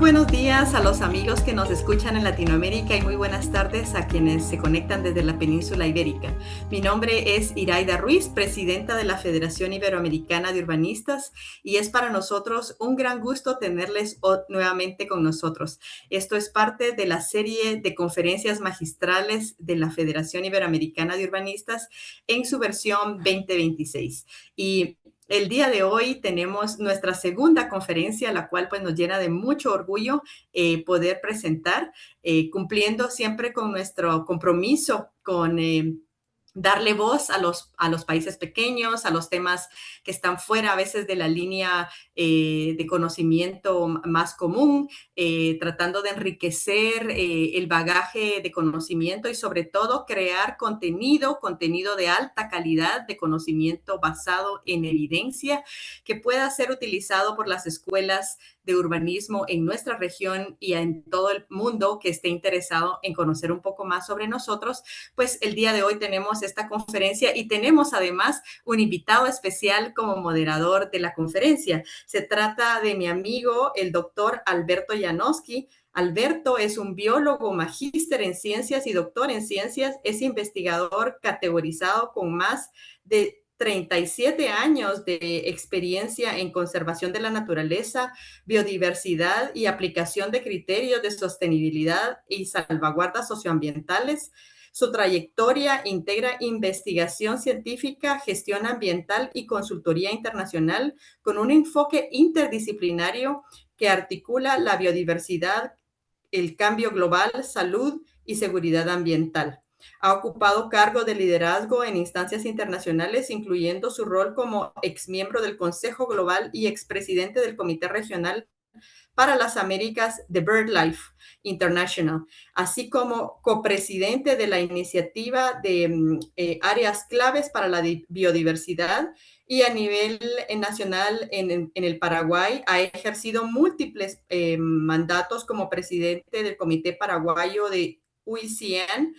buenos días a los amigos que nos escuchan en Latinoamérica y muy buenas tardes a quienes se conectan desde la península ibérica. Mi nombre es Iraida Ruiz, presidenta de la Federación Iberoamericana de Urbanistas, y es para nosotros un gran gusto tenerles nuevamente con nosotros. Esto es parte de la serie de conferencias magistrales de la Federación Iberoamericana de Urbanistas en su versión 2026. Y el día de hoy tenemos nuestra segunda conferencia, la cual pues nos llena de mucho orgullo poder presentar, cumpliendo siempre con nuestro compromiso con darle voz a los países pequeños, a los temas que están fuera a veces de la línea de conocimiento más común, tratando de enriquecer el bagaje de conocimiento y sobre todo crear contenido de alta calidad, de conocimiento basado en evidencia que pueda ser utilizado por las escuelas de urbanismo en nuestra región y en todo el mundo que esté interesado en conocer un poco más sobre nosotros. Pues el día de hoy tenemos esta conferencia y tenemos además un invitado especial como moderador de la conferencia. Se trata de mi amigo, el doctor Alberto Janowski. Alberto es un biólogo, magíster en ciencias y doctor en ciencias. Es investigador categorizado con más de 37 años de experiencia en conservación de la naturaleza, biodiversidad y aplicación de criterios de sostenibilidad y salvaguardas socioambientales. Su trayectoria integra investigación científica, gestión ambiental y consultoría internacional con un enfoque interdisciplinario que articula la biodiversidad, el cambio global, salud y seguridad ambiental. Ha ocupado cargo de liderazgo en instancias internacionales, incluyendo su rol como exmiembro del Consejo Global y expresidente del Comité Regional para las Américas de BirdLife International, así como copresidente de la iniciativa de áreas claves para la biodiversidad, y a nivel nacional en el Paraguay ha ejercido múltiples mandatos como presidente del Comité Paraguayo de UICN.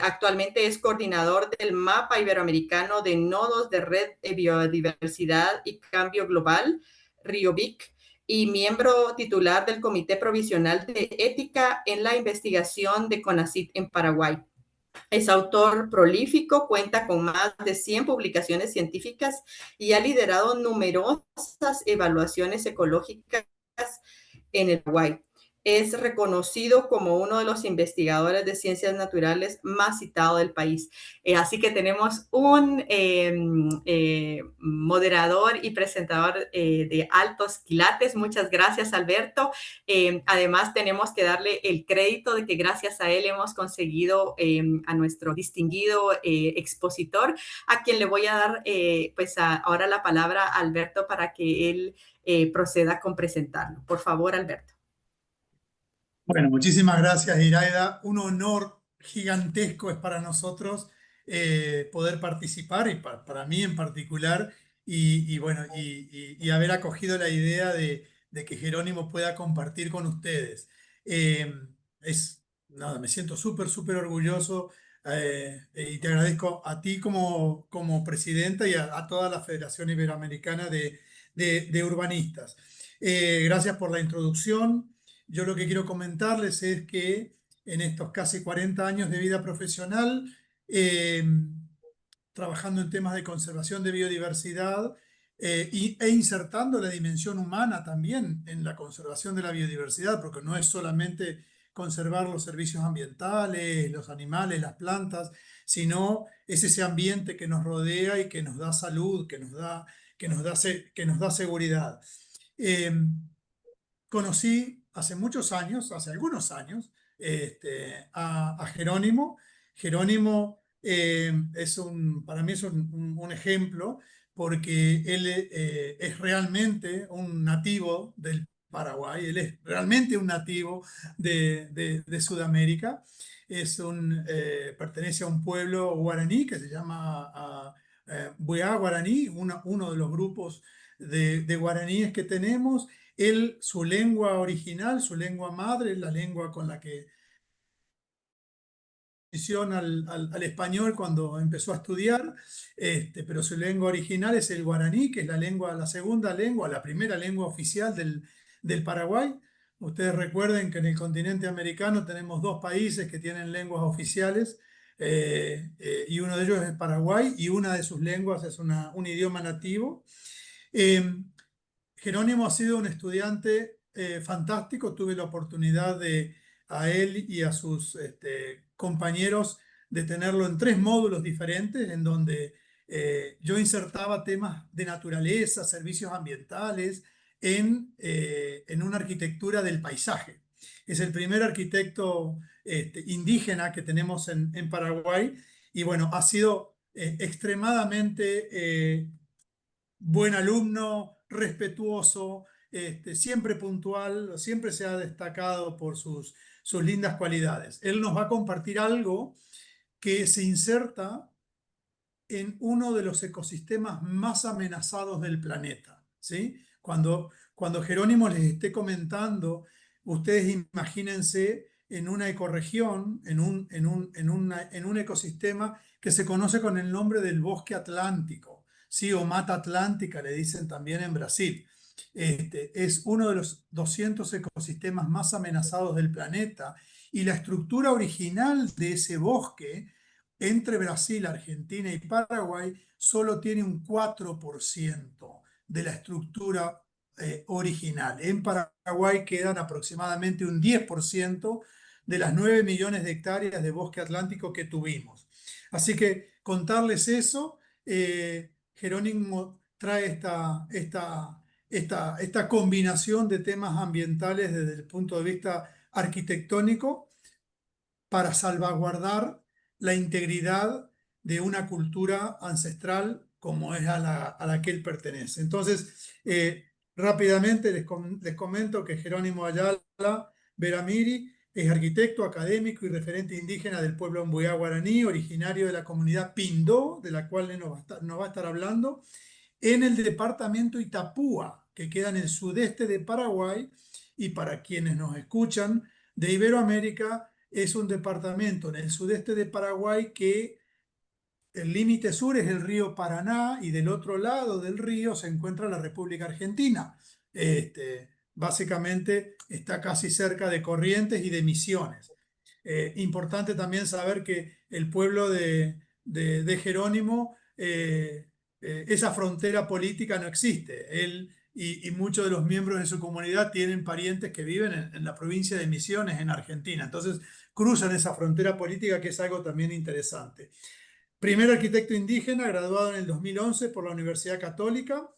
Actualmente es coordinador del mapa iberoamericano de nodos de red de biodiversidad y cambio global, RIOBIC, y miembro titular del Comité Provisional de Ética en la Investigación de CONACYT en Paraguay. Es autor prolífico, cuenta con más de 100 publicaciones científicas y ha liderado numerosas evaluaciones ecológicas en el Paraguay. Es reconocido como uno de los investigadores de ciencias naturales más citado del país. Así que tenemos un moderador y presentador de altos quilates. Muchas gracias, Alberto. Además, tenemos que darle el crédito de que gracias a él hemos conseguido a nuestro distinguido expositor, a quien le voy a dar ahora la palabra a Alberto para que él proceda con presentarlo. Por favor, Alberto. Bueno, muchísimas gracias, Iraida. Un honor gigantesco es para nosotros poder participar, y para mí en particular, y haber acogido la idea de que Jerónimo pueda compartir con ustedes. Eh, Nada, me siento súper orgulloso, y te agradezco a ti como presidenta y a toda la Federación Iberoamericana de Urbanistas. Gracias por la introducción. Yo lo que quiero comentarles es que en estos casi 40 años de vida profesional, eh, trabajando en temas de conservación de biodiversidad, e insertando la dimensión humana también en la conservación de la biodiversidad, porque no es solamente conservar los servicios ambientales, los animales, las plantas, sino es ese ambiente que nos rodea y que nos da salud, que nos da seguridad. Conocí hace muchos años, hace algunos años, a Jerónimo. Jerónimo para mí es un ejemplo, porque él es realmente un nativo del Paraguay, él es realmente un nativo de Sudamérica. Pertenece a un pueblo guaraní que se llama Buea Guaraní, uno de los grupos de guaraníes que tenemos. Él, su lengua original, su lengua madre, la lengua con la que al español cuando empezó a estudiar, pero su lengua original es el guaraní, que es la segunda lengua, la primera lengua oficial del Paraguay. Ustedes recuerden que en el continente americano tenemos dos países que tienen lenguas oficiales, y uno de ellos es Paraguay, y una de sus lenguas es un idioma nativo. Eh, Jerónimo ha sido un estudiante fantástico. Tuve la oportunidad de a él y a sus compañeros de tenerlo en tres módulos diferentes, en donde yo insertaba temas de naturaleza, servicios ambientales, en una arquitectura del paisaje. Es el primer arquitecto indígena que tenemos en Paraguay y bueno, ha sido extremadamente buen alumno, respetuoso, siempre puntual, siempre se ha destacado por sus lindas cualidades. Él nos va a compartir algo que se inserta en uno de los ecosistemas más amenazados del planeta, ¿sí? Cuando Jerónimo les esté comentando, ustedes imagínense en una ecorregión, en un ecosistema que se conoce con el nombre del bosque atlántico, ¿sí? O mata atlántica, le dicen también en Brasil. Es uno de los 200 ecosistemas más amenazados del planeta y la estructura original de ese bosque entre Brasil, Argentina y Paraguay solo tiene un 4% de la estructura original. En Paraguay quedan aproximadamente un 10% de las 9 millones de hectáreas de bosque atlántico que tuvimos. Así que contarles eso, Jerónimo trae esta combinación de temas ambientales desde el punto de vista arquitectónico para salvaguardar la integridad de una cultura ancestral como es a la que él pertenece. Entonces, rápidamente les comento que Jerónimo Ayala Veramiri es arquitecto, académico y referente indígena del pueblo Mbuyá Guaraní, originario de la comunidad Pindó, de la cual él nos va a estar hablando, en el departamento Itapúa, que queda en el sudeste de Paraguay, y para quienes nos escuchan de Iberoamérica, es un departamento en el sudeste de Paraguay que el límite sur es el río Paraná y del otro lado del río se encuentra la República Argentina. Básicamente está casi cerca de Corrientes y de Misiones. Importante también saber que el pueblo de Jerónimo, esa frontera política no existe. Él y muchos de los miembros de su comunidad tienen parientes que viven en la provincia de Misiones, en Argentina. Entonces cruzan esa frontera política, que es algo también interesante. Primer arquitecto indígena, graduado en el 2011 por la Universidad Católica.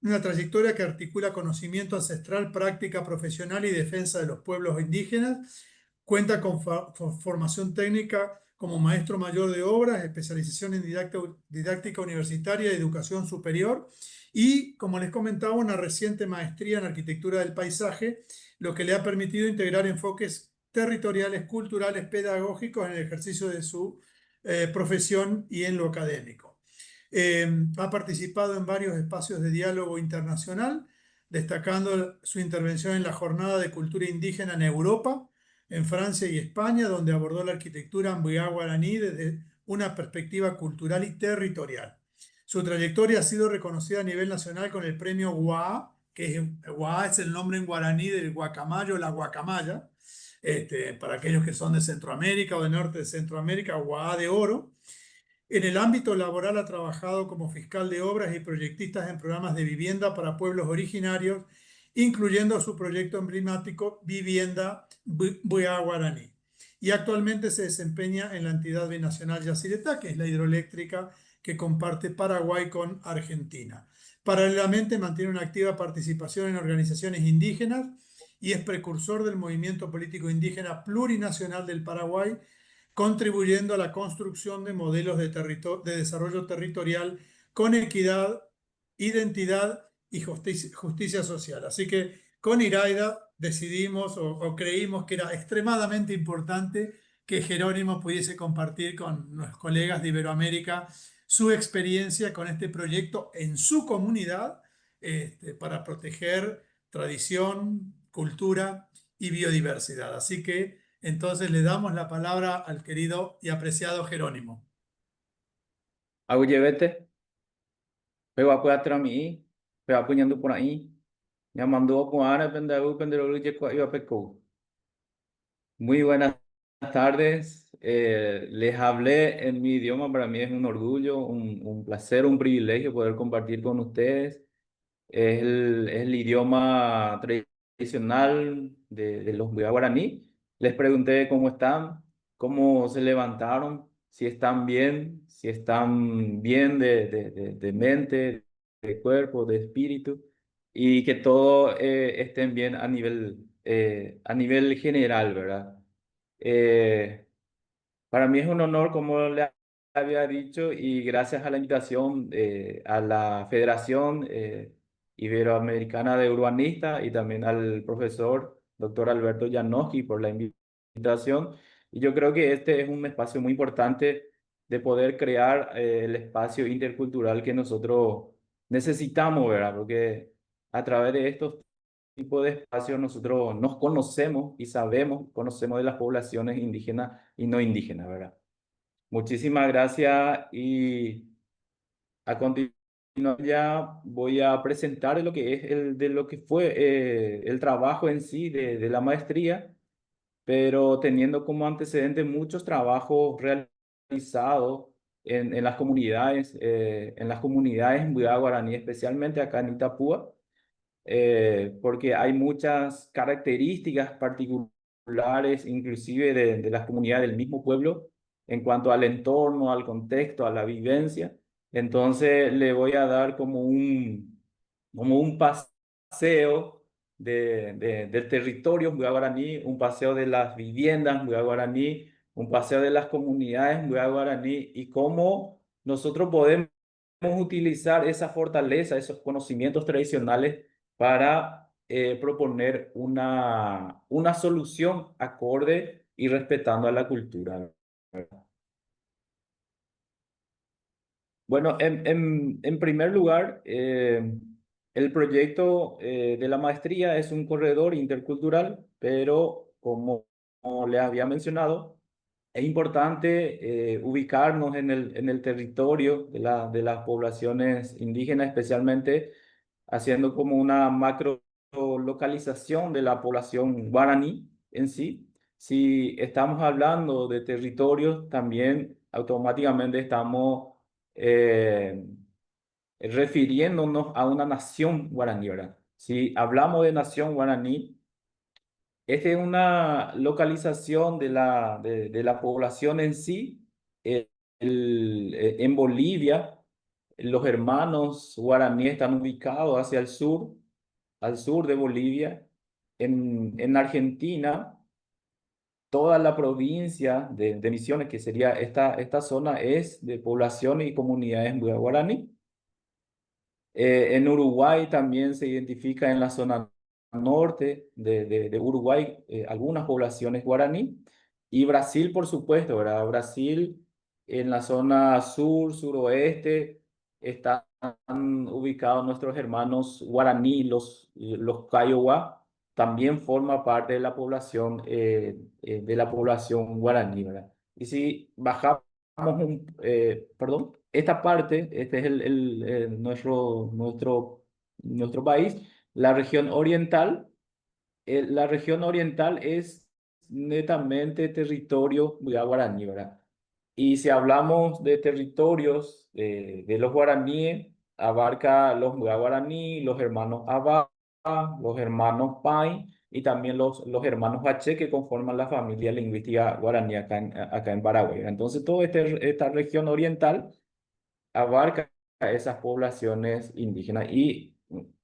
Una trayectoria que articula conocimiento ancestral, práctica profesional y defensa de los pueblos indígenas. Cuenta con formación técnica como maestro mayor de obras, especialización en didáctica universitaria y educación superior. Y, como les comentaba, una reciente maestría en arquitectura del paisaje, lo que le ha permitido integrar enfoques territoriales, culturales, pedagógicos en el ejercicio de su profesión y en lo académico. Ha participado en varios espacios de diálogo internacional, destacando su intervención en la Jornada de Cultura Indígena en Europa, en Francia y España, donde abordó la arquitectura Mbuyá Guaraní desde una perspectiva cultural y territorial. Su trayectoria ha sido reconocida a nivel nacional con el premio Guá, Guá es el nombre en guaraní del guacamayo, la guacamaya, para aquellos que son de Centroamérica o de norte de Centroamérica, Guá de Oro. En el ámbito laboral ha trabajado como fiscal de obras y proyectista en programas de vivienda para pueblos originarios, incluyendo su proyecto emblemático Vivienda Mbuyá Guaraní. Y actualmente se desempeña en la entidad binacional Yacyretá, que es la hidroeléctrica que comparte Paraguay con Argentina. Paralelamente mantiene una activa participación en organizaciones indígenas y es precursor del movimiento político indígena plurinacional del Paraguay, contribuyendo a la construcción de modelos de desarrollo territorial con equidad, identidad y justicia social. Así que con Iraida decidimos o creímos que era extremadamente importante que Jerónimo pudiese compartir con los colegas de Iberoamérica su experiencia con este proyecto en su comunidad, para proteger tradición, cultura y biodiversidad. Así que entonces le damos la palabra al querido y apreciado Jerónimo. Oye, vete, me voy a apoyar a mí, me voy apoyando por ahí. Llamando Juana Pendaú, Penderol y Ibapeco. Muy buenas tardes. Les hablé en mi idioma. Para mí es un orgullo, un placer, un privilegio poder compartir con ustedes. Es el idioma tradicional de los guaraní. Les pregunté cómo están, cómo se levantaron, si están bien de mente, de cuerpo, de espíritu, y que todos estén bien a nivel general, ¿verdad? Eh, para mí es un honor, como le había dicho, y gracias a la invitación a la Federación Iberoamericana de Urbanistas y también al profesor doctor Alberto Janoski por la invitación. Y yo creo que este es un espacio muy importante de poder crear el espacio intercultural que nosotros necesitamos, ¿verdad? Porque a través de estos tipo de espacios nosotros nos conocemos y conocemos de las poblaciones indígenas y no indígenas, ¿verdad? Muchísimas gracias y a continuación ya voy a presentar lo que es de lo que fue el trabajo en sí de la maestría, pero teniendo como antecedente muchos trabajos realizados en las comunidades en Buda Guaraní, especialmente acá en Itapúa, porque hay muchas características particulares, inclusive de las comunidades del mismo pueblo, en cuanto al entorno, al contexto, a la vivencia. Entonces le voy a dar como un paseo del territorio Mbuya Guaraní, un paseo de las viviendas Mbuya Guaraní, un paseo de las comunidades Mbuya Guaraní y cómo nosotros podemos utilizar esa fortaleza, esos conocimientos tradicionales para proponer una solución acorde y respetando a la cultura. Bueno, en primer lugar, el proyecto de la maestría es un corredor intercultural, pero como les había mencionado, es importante ubicarnos en el territorio de las poblaciones indígenas, especialmente haciendo como una macro localización de la población guaraní en sí. Si estamos hablando de territorios, también automáticamente estamos eh, refiriéndonos a una nación guaraní, ¿verdad? Si hablamos de nación guaraní, esta es una localización de la población en sí. En Bolivia, los hermanos guaraníes están ubicados hacia el sur, al sur de Bolivia. En Argentina, toda la provincia de Misiones, que sería esta zona, es de población y comunidades guaraní. En Uruguay también se identifica en la zona norte de Uruguay algunas poblaciones guaraní. Y Brasil, por supuesto, ¿verdad? Brasil en la zona sur, suroeste, están ubicados nuestros hermanos guaraní, los Kiowa, también forma parte de la población guaraní, ¿verdad? Y si bajamos perdón, esta parte, este es nuestro país, la región oriental. La región oriental es netamente territorio guaraní, ¿verdad? Y si hablamos de territorios de los guaraníes, abarca los guaraní, los hermanos Abá, los hermanos Pai y también los hermanos H que conforman la familia lingüística guaraní acá en Paraguay. Entonces, toda esta región oriental abarca a esas poblaciones indígenas y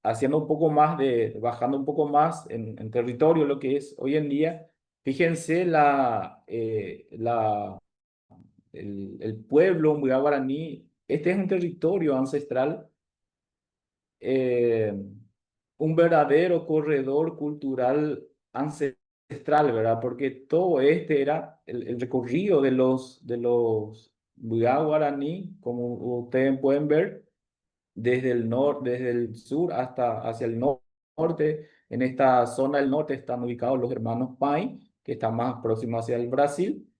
haciendo un poco más bajando un poco más en territorio, lo que es hoy en día, fíjense el pueblo Mbuya Guaraní. Este es un territorio ancestral, eh, un verdadero corredor cultural ancestral, ¿verdad? Porque todo este era el recorrido de los Mbuya Guaraní, como ustedes pueden ver, desde el sur hasta hacia el norte. En esta zona del norte están ubicados los hermanos Pai, que están más próximos hacia el Brasil.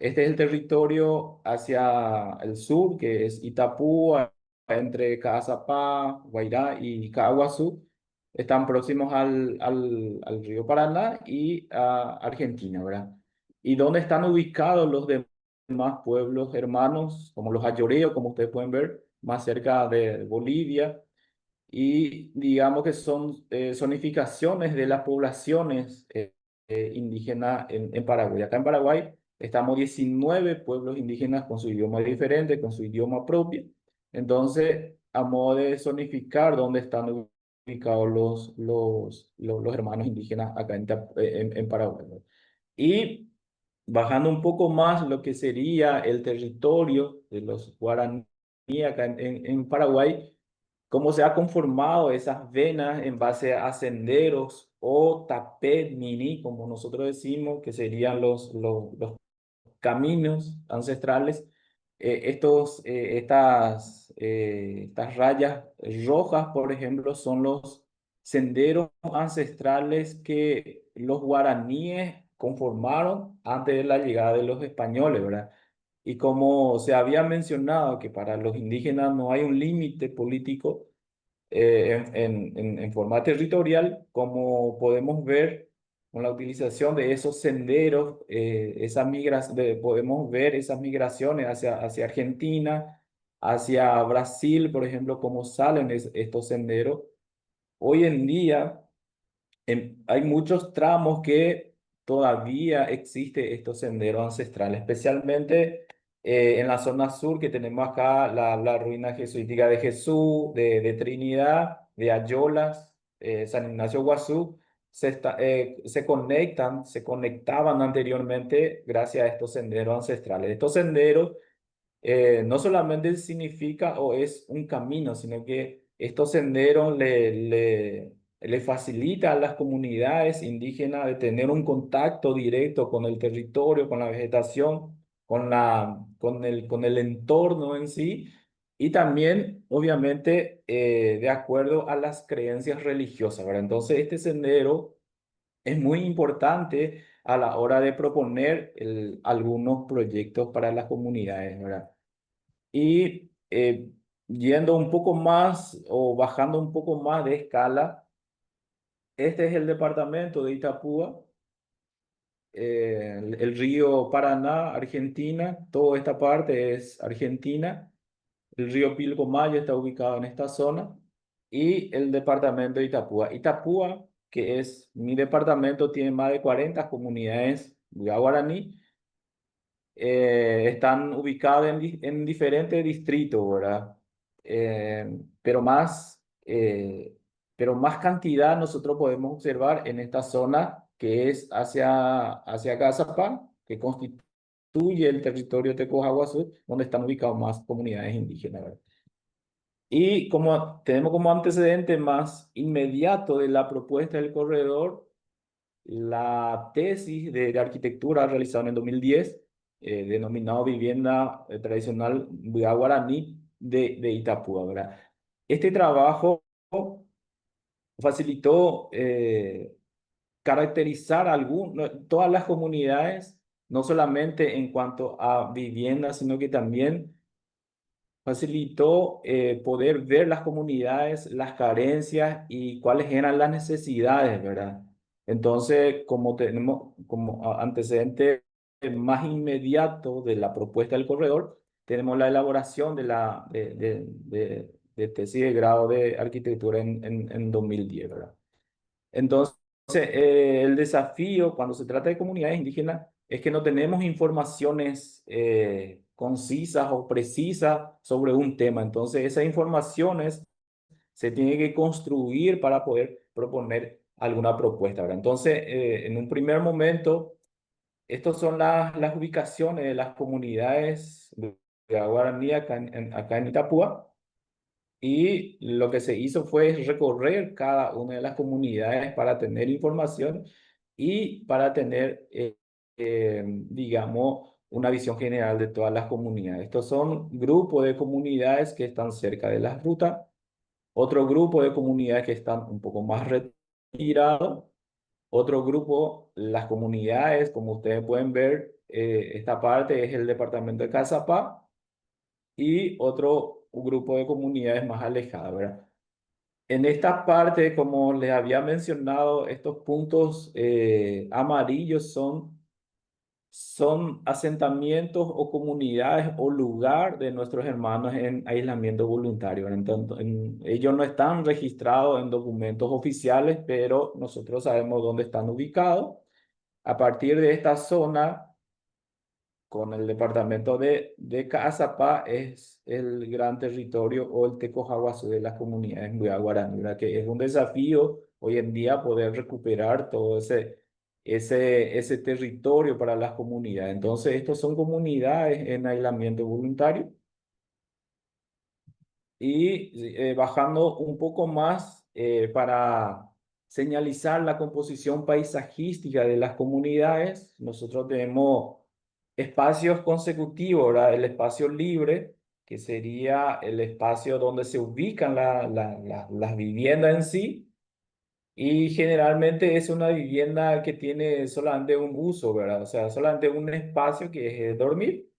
Este es el territorio hacia el sur, que es Itapúa, entre Caazapá, Guairá y Caaguazú. están próximos al río Paraná y a Argentina, ¿verdad? ¿Y dónde están ubicados los demás pueblos hermanos, como los ayoreos, como ustedes pueden ver, más cerca de Bolivia? Y digamos que son zonificaciones de las poblaciones indígenas en Paraguay. Acá en Paraguay estamos 19 pueblos indígenas con su idioma diferente, con su idioma propio. Entonces, a modo de zonificar dónde están ubicados los hermanos indígenas acá en Paraguay, ¿no? Y bajando un poco más lo que sería el territorio de los guaraníes acá en Paraguay, cómo se ha conformado esas venas en base a senderos o tapet mini, como nosotros decimos, que serían los caminos ancestrales. Estas rayas rojas, por ejemplo, son los senderos ancestrales que los guaraníes conformaron antes de la llegada de los españoles, ¿verdad? Y como se había mencionado que para los indígenas no hay un límite político, en forma territorial, como podemos ver con la utilización de esos senderos, podemos ver esas migraciones hacia Argentina, hacia Brasil, por ejemplo, cómo salen estos senderos. Hoy en día hay muchos tramos que todavía existe estos senderos ancestrales, especialmente en la zona sur que tenemos acá la ruina jesuítica de Jesús, de Trinidad, de Ayolas, San Ignacio Guazú, se conectaban anteriormente gracias a estos senderos ancestrales. Estos senderos no solamente significa o es un camino, sino que estos senderos le facilita a las comunidades indígenas de tener un contacto directo con el territorio, con la vegetación, con el entorno en sí, y también, obviamente, de acuerdo a las creencias religiosas, ¿verdad? Entonces, este sendero es muy importante a la hora de proponer algunos proyectos para las comunidades, ¿verdad? Y yendo un poco más o bajando un poco más de escala, este es el departamento de Itapúa, el río Paraná, Argentina, toda esta parte es Argentina, el río Pilcomayo está ubicado en esta zona y el departamento de Itapúa. Itapúa, que es mi departamento, tiene más de 40 comunidades guaraní, están ubicados en diferentes distritos, ¿verdad? Pero pero más cantidad nosotros podemos observar en esta zona que es hacia Gazapán, que constituye el territorio de Cojaguazú, donde están ubicadas más comunidades indígenas, ¿verdad? Y como tenemos como antecedente más inmediato de la propuesta del corredor, la tesis de arquitectura realizada en el 2010, denominado Vivienda Tradicional Guaraní de Itapúa, ¿verdad? Este trabajo facilitó caracterizar todas las comunidades, no solamente en cuanto a vivienda, sino que también facilitó poder ver las comunidades, las carencias y cuáles eran las necesidades, ¿verdad? Entonces, como tenemos como antecedente más inmediato de la propuesta del corredor, tenemos la elaboración de tesis de grado de arquitectura en 2010, ¿verdad? Entonces, el desafío cuando se trata de comunidades indígenas es que no tenemos informaciones concisas o precisas sobre un tema. Entonces, esas informaciones se tienen que construir para poder proponer alguna propuesta, ¿verdad? Entonces, en un primer momento, estas son las ubicaciones de las comunidades de Guaraní acá en Itapúa. Y lo que se hizo fue recorrer cada una de las comunidades para tener información y para tener, digamos, una visión general de todas las comunidades. Estos son grupos de comunidades que están cerca de las rutas, otro grupo de comunidades que están un poco más retirados, otro grupo, las comunidades, como ustedes pueden ver, esta parte es el departamento de Cazapá, y otro grupo de comunidades más alejadas, ¿verdad? En esta parte, como les había mencionado, estos puntos amarillos son asentamientos o comunidades o lugar de nuestros hermanos en aislamiento voluntario. Entonces, ellos no están registrados en documentos oficiales, pero nosotros sabemos dónde están ubicados. A partir de esta zona, con el departamento de Caazapá, es el gran territorio o el Tecojaguazú de las comunidades Guaraní, ¿verdad? Que es un desafío hoy en día poder recuperar todo ese territorio para las comunidades. Entonces, estos son comunidades en aislamiento voluntario. Y bajando un poco más para señalizar la composición paisajística de las comunidades, nosotros tenemos espacios consecutivos, ¿verdad? El espacio libre, que sería el espacio donde se ubican las viviendas en sí, y generalmente es una vivienda que tiene solamente un uso, ¿verdad? O sea, solamente un espacio que es dormir.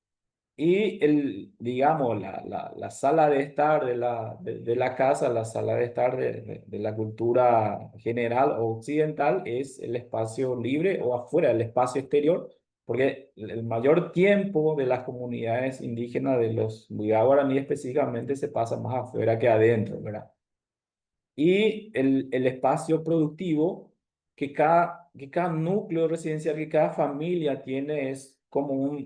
Y digamos, la sala de estar de la casa, la sala de estar de la cultura general o occidental es el espacio libre o afuera, el espacio exterior, porque el mayor tiempo de las comunidades indígenas de los guaraní específicamente se pasa más afuera que adentro, ¿verdad? Y el espacio productivo que cada núcleo residencial, que cada familia tiene es como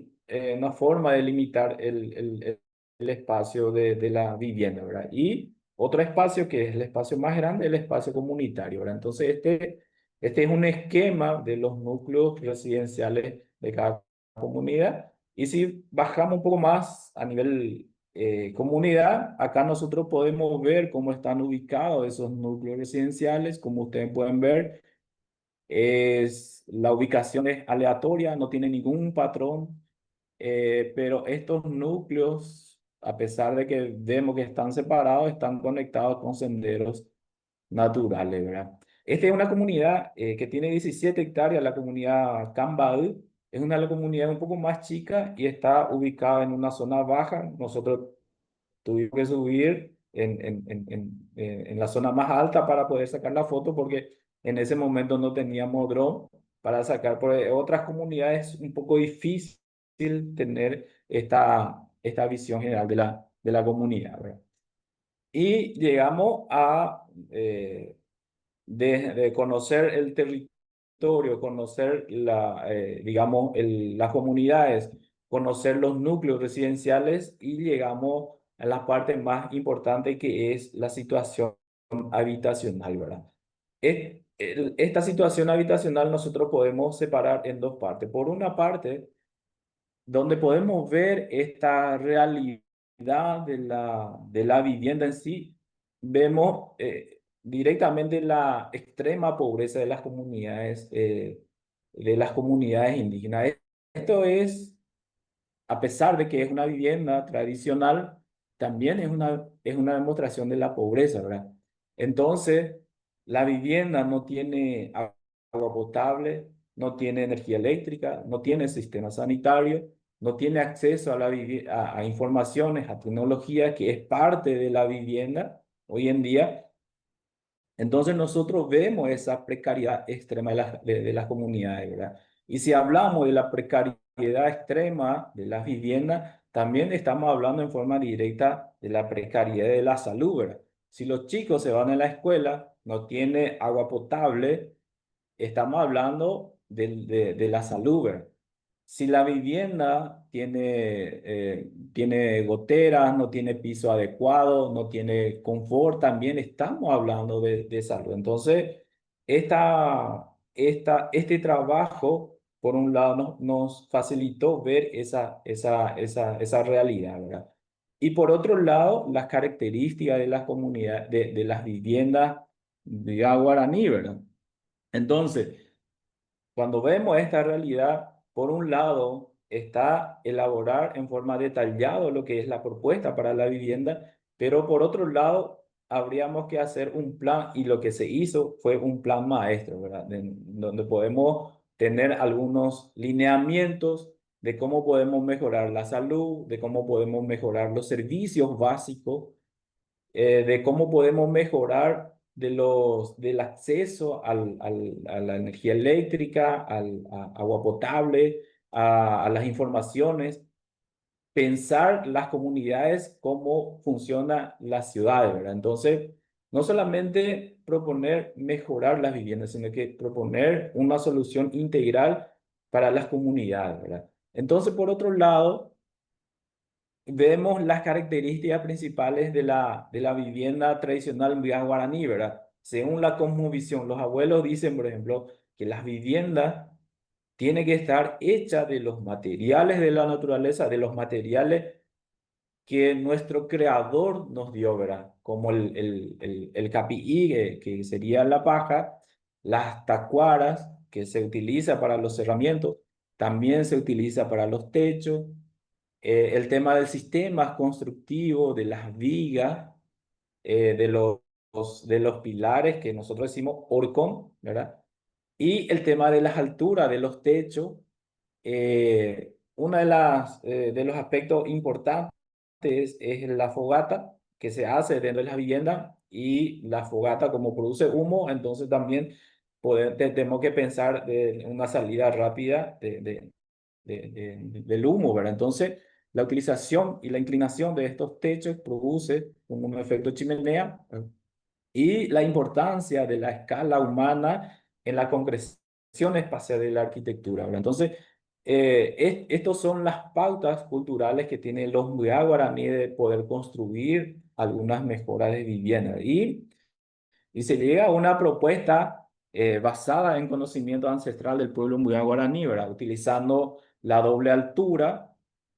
una forma de limitar el espacio de la vivienda, ¿verdad? Y otro espacio que es el espacio más grande, el espacio comunitario, ¿verdad? Entonces, este es un esquema de los núcleos residenciales de cada comunidad. Y si bajamos un poco más a nivel comunidad, acá nosotros podemos ver cómo están ubicados esos núcleos residenciales. Como ustedes pueden ver, la ubicación es aleatoria, no tiene ningún patrón, pero estos núcleos, a pesar de que vemos que están separados, están conectados con senderos naturales, ¿verdad? Esta es una comunidad que tiene 17 hectáreas, la comunidad Cambadú. Es una comunidad un poco más chica y está ubicada en una zona baja. Nosotros tuvimos que subir en la zona más alta para poder sacar la foto porque en ese momento no teníamos dron para sacar. Por otras comunidades es un poco difícil tener esta visión general de la comunidad, ¿verdad? Y llegamos a de conocer el territorio, conocer digamos, las comunidades, conocer los núcleos residenciales y llegamos a la parte más importante que es la situación habitacional, ¿verdad? Esta situación habitacional nosotros podemos separar en dos partes. Por una parte, donde podemos ver esta realidad de la vivienda en sí, vemos directamente la extrema pobreza de las comunidades indígenas. Esto es, a pesar de que es una vivienda tradicional, también es una demostración de la pobreza, ¿verdad? Entonces, la vivienda no tiene agua potable, no tiene energía eléctrica, no tiene sistema sanitario, no tiene acceso a informaciones, a tecnología que es parte de la vivienda hoy en día. Entonces nosotros vemos esa precariedad extrema de las comunidades, ¿verdad? Y si hablamos de la precariedad extrema de las viviendas, también estamos hablando en forma directa de la precariedad de la salud, ¿verdad? Si los chicos se van a la escuela, no tienen agua potable, estamos hablando de la salud, ¿verdad? Si la vivienda tiene goteras, no tiene piso adecuado, no tiene confort, también estamos hablando de salud. Entonces, este trabajo, por un lado, nos facilitó ver esa realidad, ¿verdad? Y por otro lado, las características de las comunidades, de las viviendas de guaraní, ¿verdad? Entonces, cuando vemos esta realidad, por un lado está elaborar en forma detallada lo que es la propuesta para la vivienda, pero por otro lado habríamos que hacer un plan y lo que se hizo fue un plan maestro, ¿verdad? Donde podemos tener algunos lineamientos de cómo podemos mejorar la salud, de cómo podemos mejorar los servicios básicos, de cómo podemos mejorar del acceso a la energía eléctrica, a agua potable, a las informaciones, pensar las comunidades, cómo funcionan las ciudades, ¿verdad? Entonces, no solamente proponer mejorar las viviendas, sino que proponer una solución integral para las comunidades, ¿verdad? Entonces, por otro lado, vemos las características principales de la vivienda tradicional en guaraní, ¿verdad? Según la cosmovisión, los abuelos dicen, por ejemplo, que las viviendas tienen que estar hechas de los materiales de la naturaleza, de los materiales que nuestro creador nos dio, ¿verdad? Como el capií, que sería la paja, las tacuaras, que se utiliza para los cerramientos, también se utiliza para los techos, el tema del sistema constructivo, de las vigas, de los pilares que nosotros decimos horcón, ¿verdad? Y el tema de las alturas de los techos, una de los aspectos importantes es la fogata que se hace dentro de la vivienda, y la fogata como produce humo, entonces también tenemos que pensar de una salida rápida del humo, ¿verdad? Entonces, la utilización y la inclinación de estos techos produce un efecto chimenea, y la importancia de la escala humana en la concreción espacial de la arquitectura, ¿verdad? Entonces, estos son las pautas culturales que tienen los Mbuya guaraní de poder construir algunas mejoras de vivienda. Y se llega a una propuesta basada en conocimiento ancestral del pueblo Mbuya guaraní, ¿verdad? Utilizando la doble altura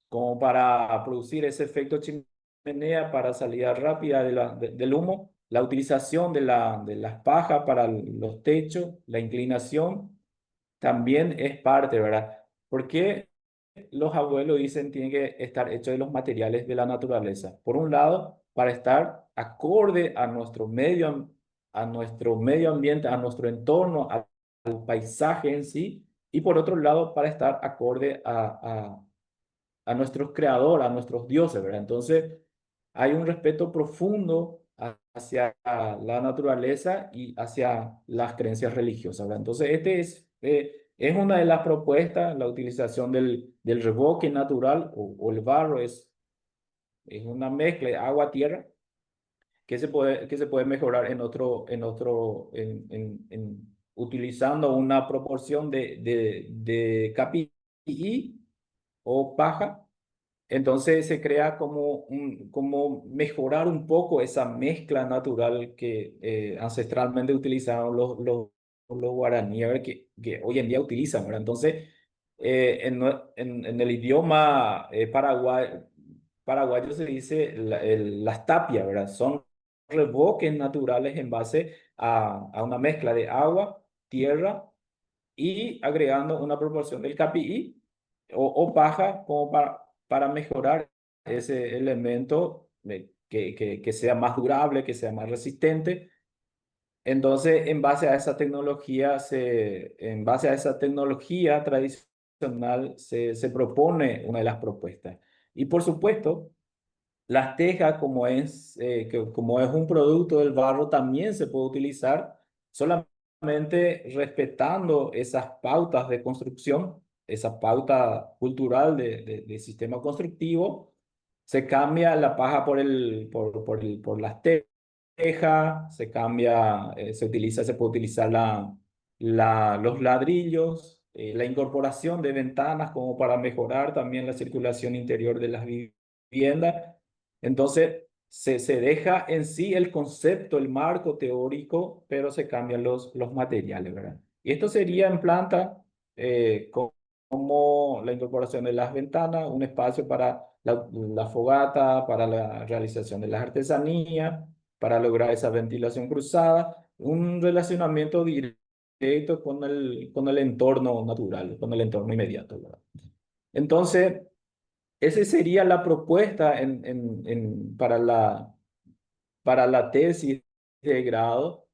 como para producir ese efecto chimenea para salida rápida del humo, la utilización de las pajas para los techos, la inclinación también es parte, ¿verdad? Porque los abuelos dicen tienen que estar hechos de los materiales de la naturaleza. Por un lado, para estar acorde a nuestro medio ambiente, a nuestro entorno, al paisaje en sí, y por otro lado, para estar acorde a nuestros creadores, a nuestros dioses, ¿verdad? Entonces, hay un respeto profundo hacia la naturaleza y hacia las creencias religiosas, ¿verdad? Entonces, es una de las propuestas, la utilización del revoque natural o el barro es una mezcla de agua-tierra que se puede mejorar utilizando una proporción de capi o paja. Entonces se crea como mejorar un poco esa mezcla natural que ancestralmente utilizaron los guaraníes, a ver, que hoy en día utilizan, ¿verdad? Entonces, en el idioma paraguayo se dice las tapias, ¿verdad? Son revoques naturales en base a una mezcla de agua, tierra y agregando una proporción del capií o paja como para mejorar ese elemento que sea más durable, que sea más resistente. Entonces, en base a esa tecnología tradicional, se propone una de las propuestas. Y por supuesto, las tejas, como es un producto del barro, también se puede utilizar solamente respetando esas pautas de construcción, esa pauta cultural de sistema constructivo. Se cambia la paja por las tejas, se puede utilizar los ladrillos, la incorporación de ventanas como para mejorar también la circulación interior de las viviendas. Entonces, se deja en sí el concepto, el marco teórico, pero se cambian los materiales, ¿verdad? Y esto sería en planta como la incorporación de las ventanas, un espacio para la fogata, para la realización de las artesanías, para lograr esa ventilación cruzada, un relacionamiento directo con el entorno natural, con el entorno inmediato, ¿verdad? Entonces, esa sería la propuesta para la tesis de grado,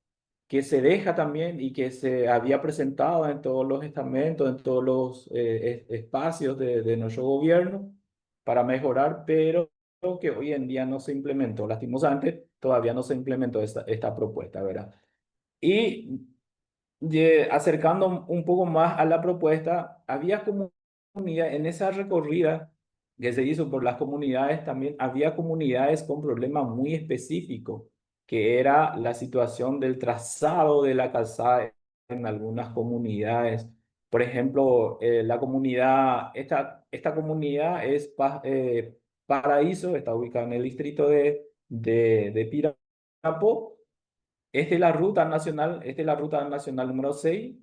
que se deja también y que se había presentado en todos los estamentos, en todos los espacios de nuestro gobierno para mejorar, pero que hoy en día no se implementó. Lastimosamente, todavía no se implementó esta propuesta, ¿verdad? Y acercando un poco más a la propuesta, había comunidad en esa recorrida que se hizo por las comunidades, también había comunidades con problemas muy específicos, que era la situación del trazado de la calzada en algunas comunidades. Por ejemplo, la comunidad, esta comunidad es Paraíso, está ubicada en el distrito de Pirapo. Esta es la ruta nacional, esta es la ruta nacional número 6,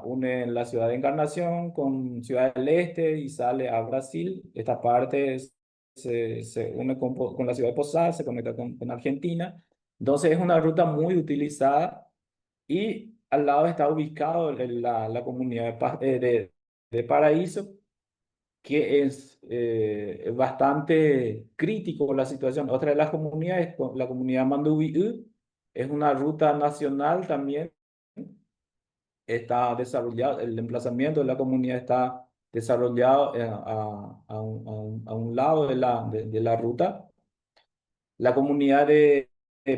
une la ciudad de Encarnación con Ciudad del Este y sale a Brasil. Esta parte se une con la ciudad de Posadas, se conecta con Argentina. Entonces es una ruta muy utilizada y al lado está ubicado la comunidad de Paraíso, que es bastante crítico la situación. Otra de las comunidades, la comunidad Mandubi, es una ruta nacional también, está desarrollado, el emplazamiento de la comunidad está desarrollado a un lado de la ruta. La comunidad de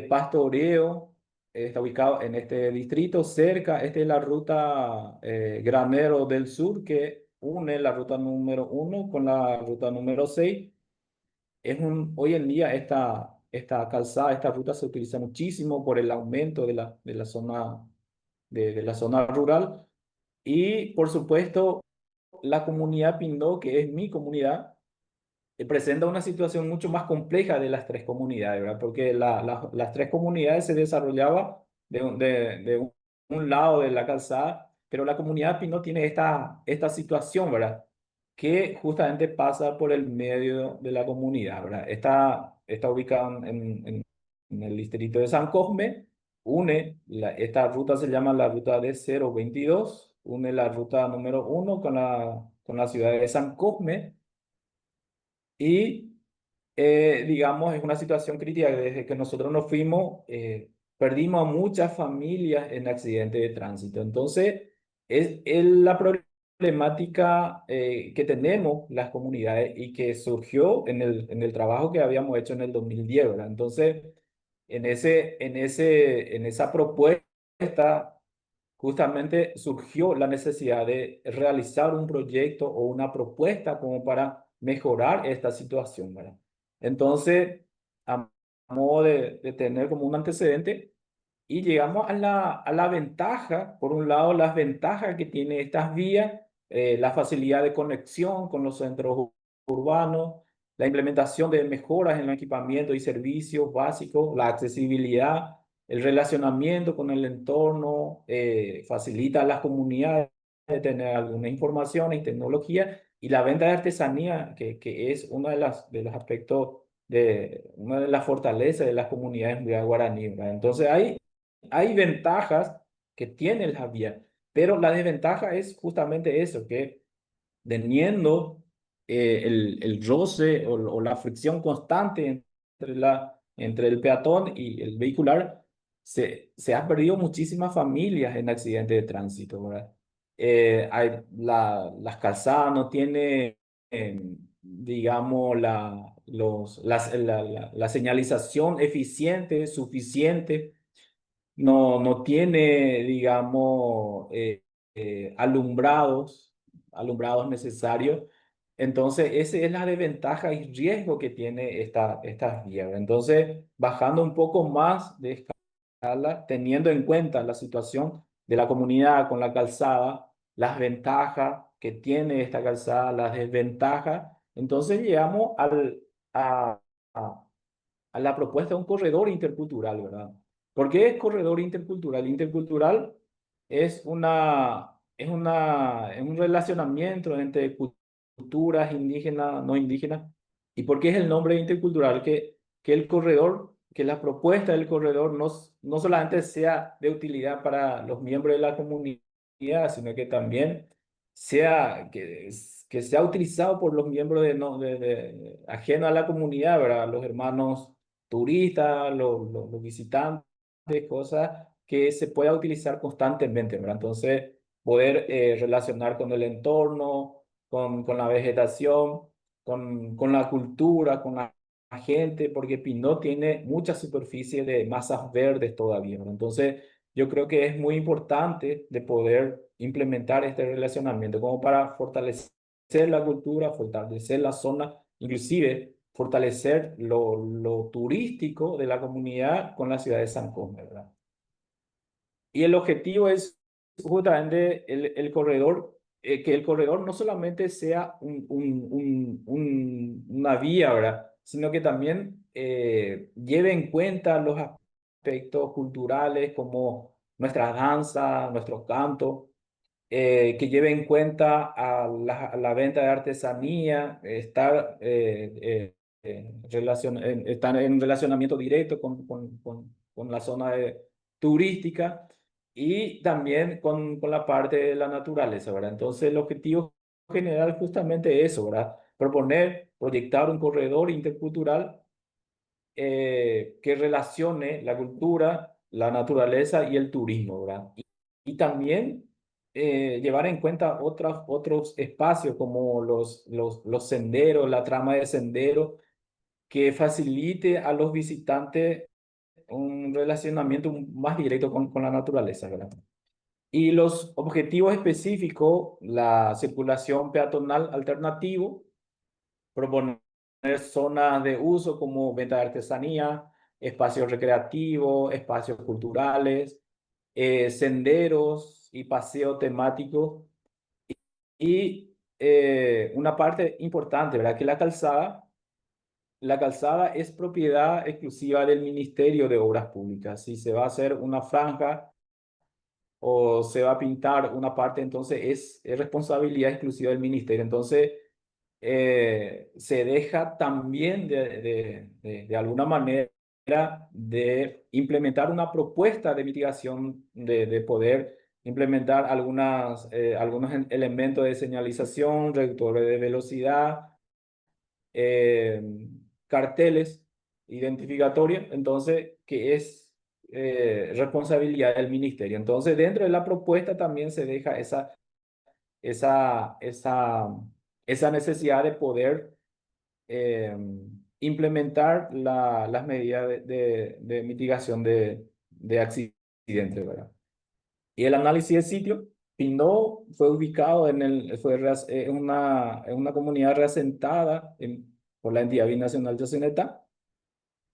Pastoreo está ubicado en este distrito cerca. Esta es la ruta Granero del Sur que une la ruta número 1 con la ruta número 6. Hoy en día esta calzada, esta ruta se utiliza muchísimo por el aumento de la zona rural. Y por supuesto, la comunidad Pindó, que es mi comunidad, presenta una situación mucho más compleja de las tres comunidades, ¿verdad? Porque las tres comunidades se desarrollaban de un lado de la calzada, pero la comunidad Pino tiene esta situación, ¿verdad? Que justamente pasa por el medio de la comunidad, ¿verdad? Está ubicada en el distrito de San Cosme, esta ruta se llama la ruta D022, une la ruta número 1 con la ciudad de San Cosme. Y, digamos, es una situación crítica. Desde que nosotros nos fuimos, perdimos a muchas familias en accidentes de tránsito. Entonces, es la problemática que tenemos las comunidades y que surgió en el trabajo que habíamos hecho en el 2010, ¿verdad? Entonces, en esa propuesta justamente surgió la necesidad de realizar un proyecto o una propuesta como para mejorar esta situación, ¿verdad? Entonces, a modo de tener como un antecedente, y llegamos a la ventaja, por un lado, las ventajas que tiene estas vías, la facilidad de conexión con los centros urbanos, la implementación de mejoras en el equipamiento y servicios básicos, la accesibilidad, el relacionamiento con el entorno, facilita a las comunidades de tener alguna información y tecnología, y la venta de artesanía, que es uno de los aspectos, una de las fortalezas de las comunidades guaraní, ¿verdad? Entonces hay ventajas que tiene la vía, pero la desventaja es justamente eso, que teniendo el roce o la fricción constante entre el peatón y el vehicular, se han perdido muchísimas familias en accidentes de tránsito, ¿verdad? Las calzadas no tienen, digamos, la señalización eficiente, suficiente, no tiene, digamos, alumbrados necesarios. Entonces, esa es la desventaja y riesgo que tiene estas vías. Entonces, bajando un poco más de escala, teniendo en cuenta la situación de la comunidad con la calzada, las ventajas que tiene esta calzada, las desventajas, entonces llegamos a, a, a la propuesta de un corredor intercultural, ¿verdad? ¿Por qué es corredor intercultural? Intercultural es un relacionamiento entre culturas indígenas, no indígenas. ¿Y por qué es el nombre intercultural? Que la propuesta del corredor no solamente sea de utilidad para los miembros de la comunidad, sino que también que sea utilizado por los miembros ajeno a la comunidad, ¿verdad? Los hermanos turistas, los visitantes, cosas que se pueda utilizar constantemente, ¿verdad? Entonces, poder relacionar con el entorno, con la vegetación, con la cultura, con la gente, porque Pinot tiene mucha superficie de masas verdes todavía, ¿no? Entonces, yo creo que es muy importante de poder implementar este relacionamiento como para fortalecer la cultura, fortalecer la zona, inclusive fortalecer lo turístico de la comunidad con la ciudad de San Cosme, ¿verdad? Y el objetivo es justamente el corredor, que el corredor no solamente sea una vía, ¿verdad? Sino que también lleve en cuenta los aspectos culturales como nuestras danzas, nuestros cantos, que lleve en cuenta a la venta de artesanía, estar en relacionamiento directo con la zona turística y también con la parte de la naturaleza, ¿verdad? Entonces, el objetivo general es justamente eso, ¿verdad? Proponer, proyectar un corredor intercultural que relacione la cultura, la naturaleza y el turismo, ¿verdad? Y también llevar en cuenta otros espacios como los senderos, la trama de senderos, que facilite a los visitantes un relacionamiento más directo con la naturaleza, ¿verdad? Y los objetivos específicos, la circulación peatonal alternativo, proponer zonas de uso como venta de artesanía, espacios recreativos, espacios culturales, senderos y paseo temático. Y una parte importante, ¿verdad? Que la calzada es propiedad exclusiva del Ministerio de Obras Públicas. Si se va a hacer una franja o se va a pintar una parte, entonces es responsabilidad exclusiva del ministerio. Entonces, se deja también de alguna manera de implementar una propuesta de mitigación, de poder implementar algunos elementos de señalización, reductores de velocidad, eh, carteles identificatorios, entonces, que es responsabilidad del ministerio. Entonces, dentro de la propuesta también se deja esa, esa, esa necesidad de poder eh, implementar las medidas de mitigación de accidentes, ¿verdad? Y el análisis de sitio, Pindó fue ubicado en una comunidad reasentada por la entidad binacional Yacyretá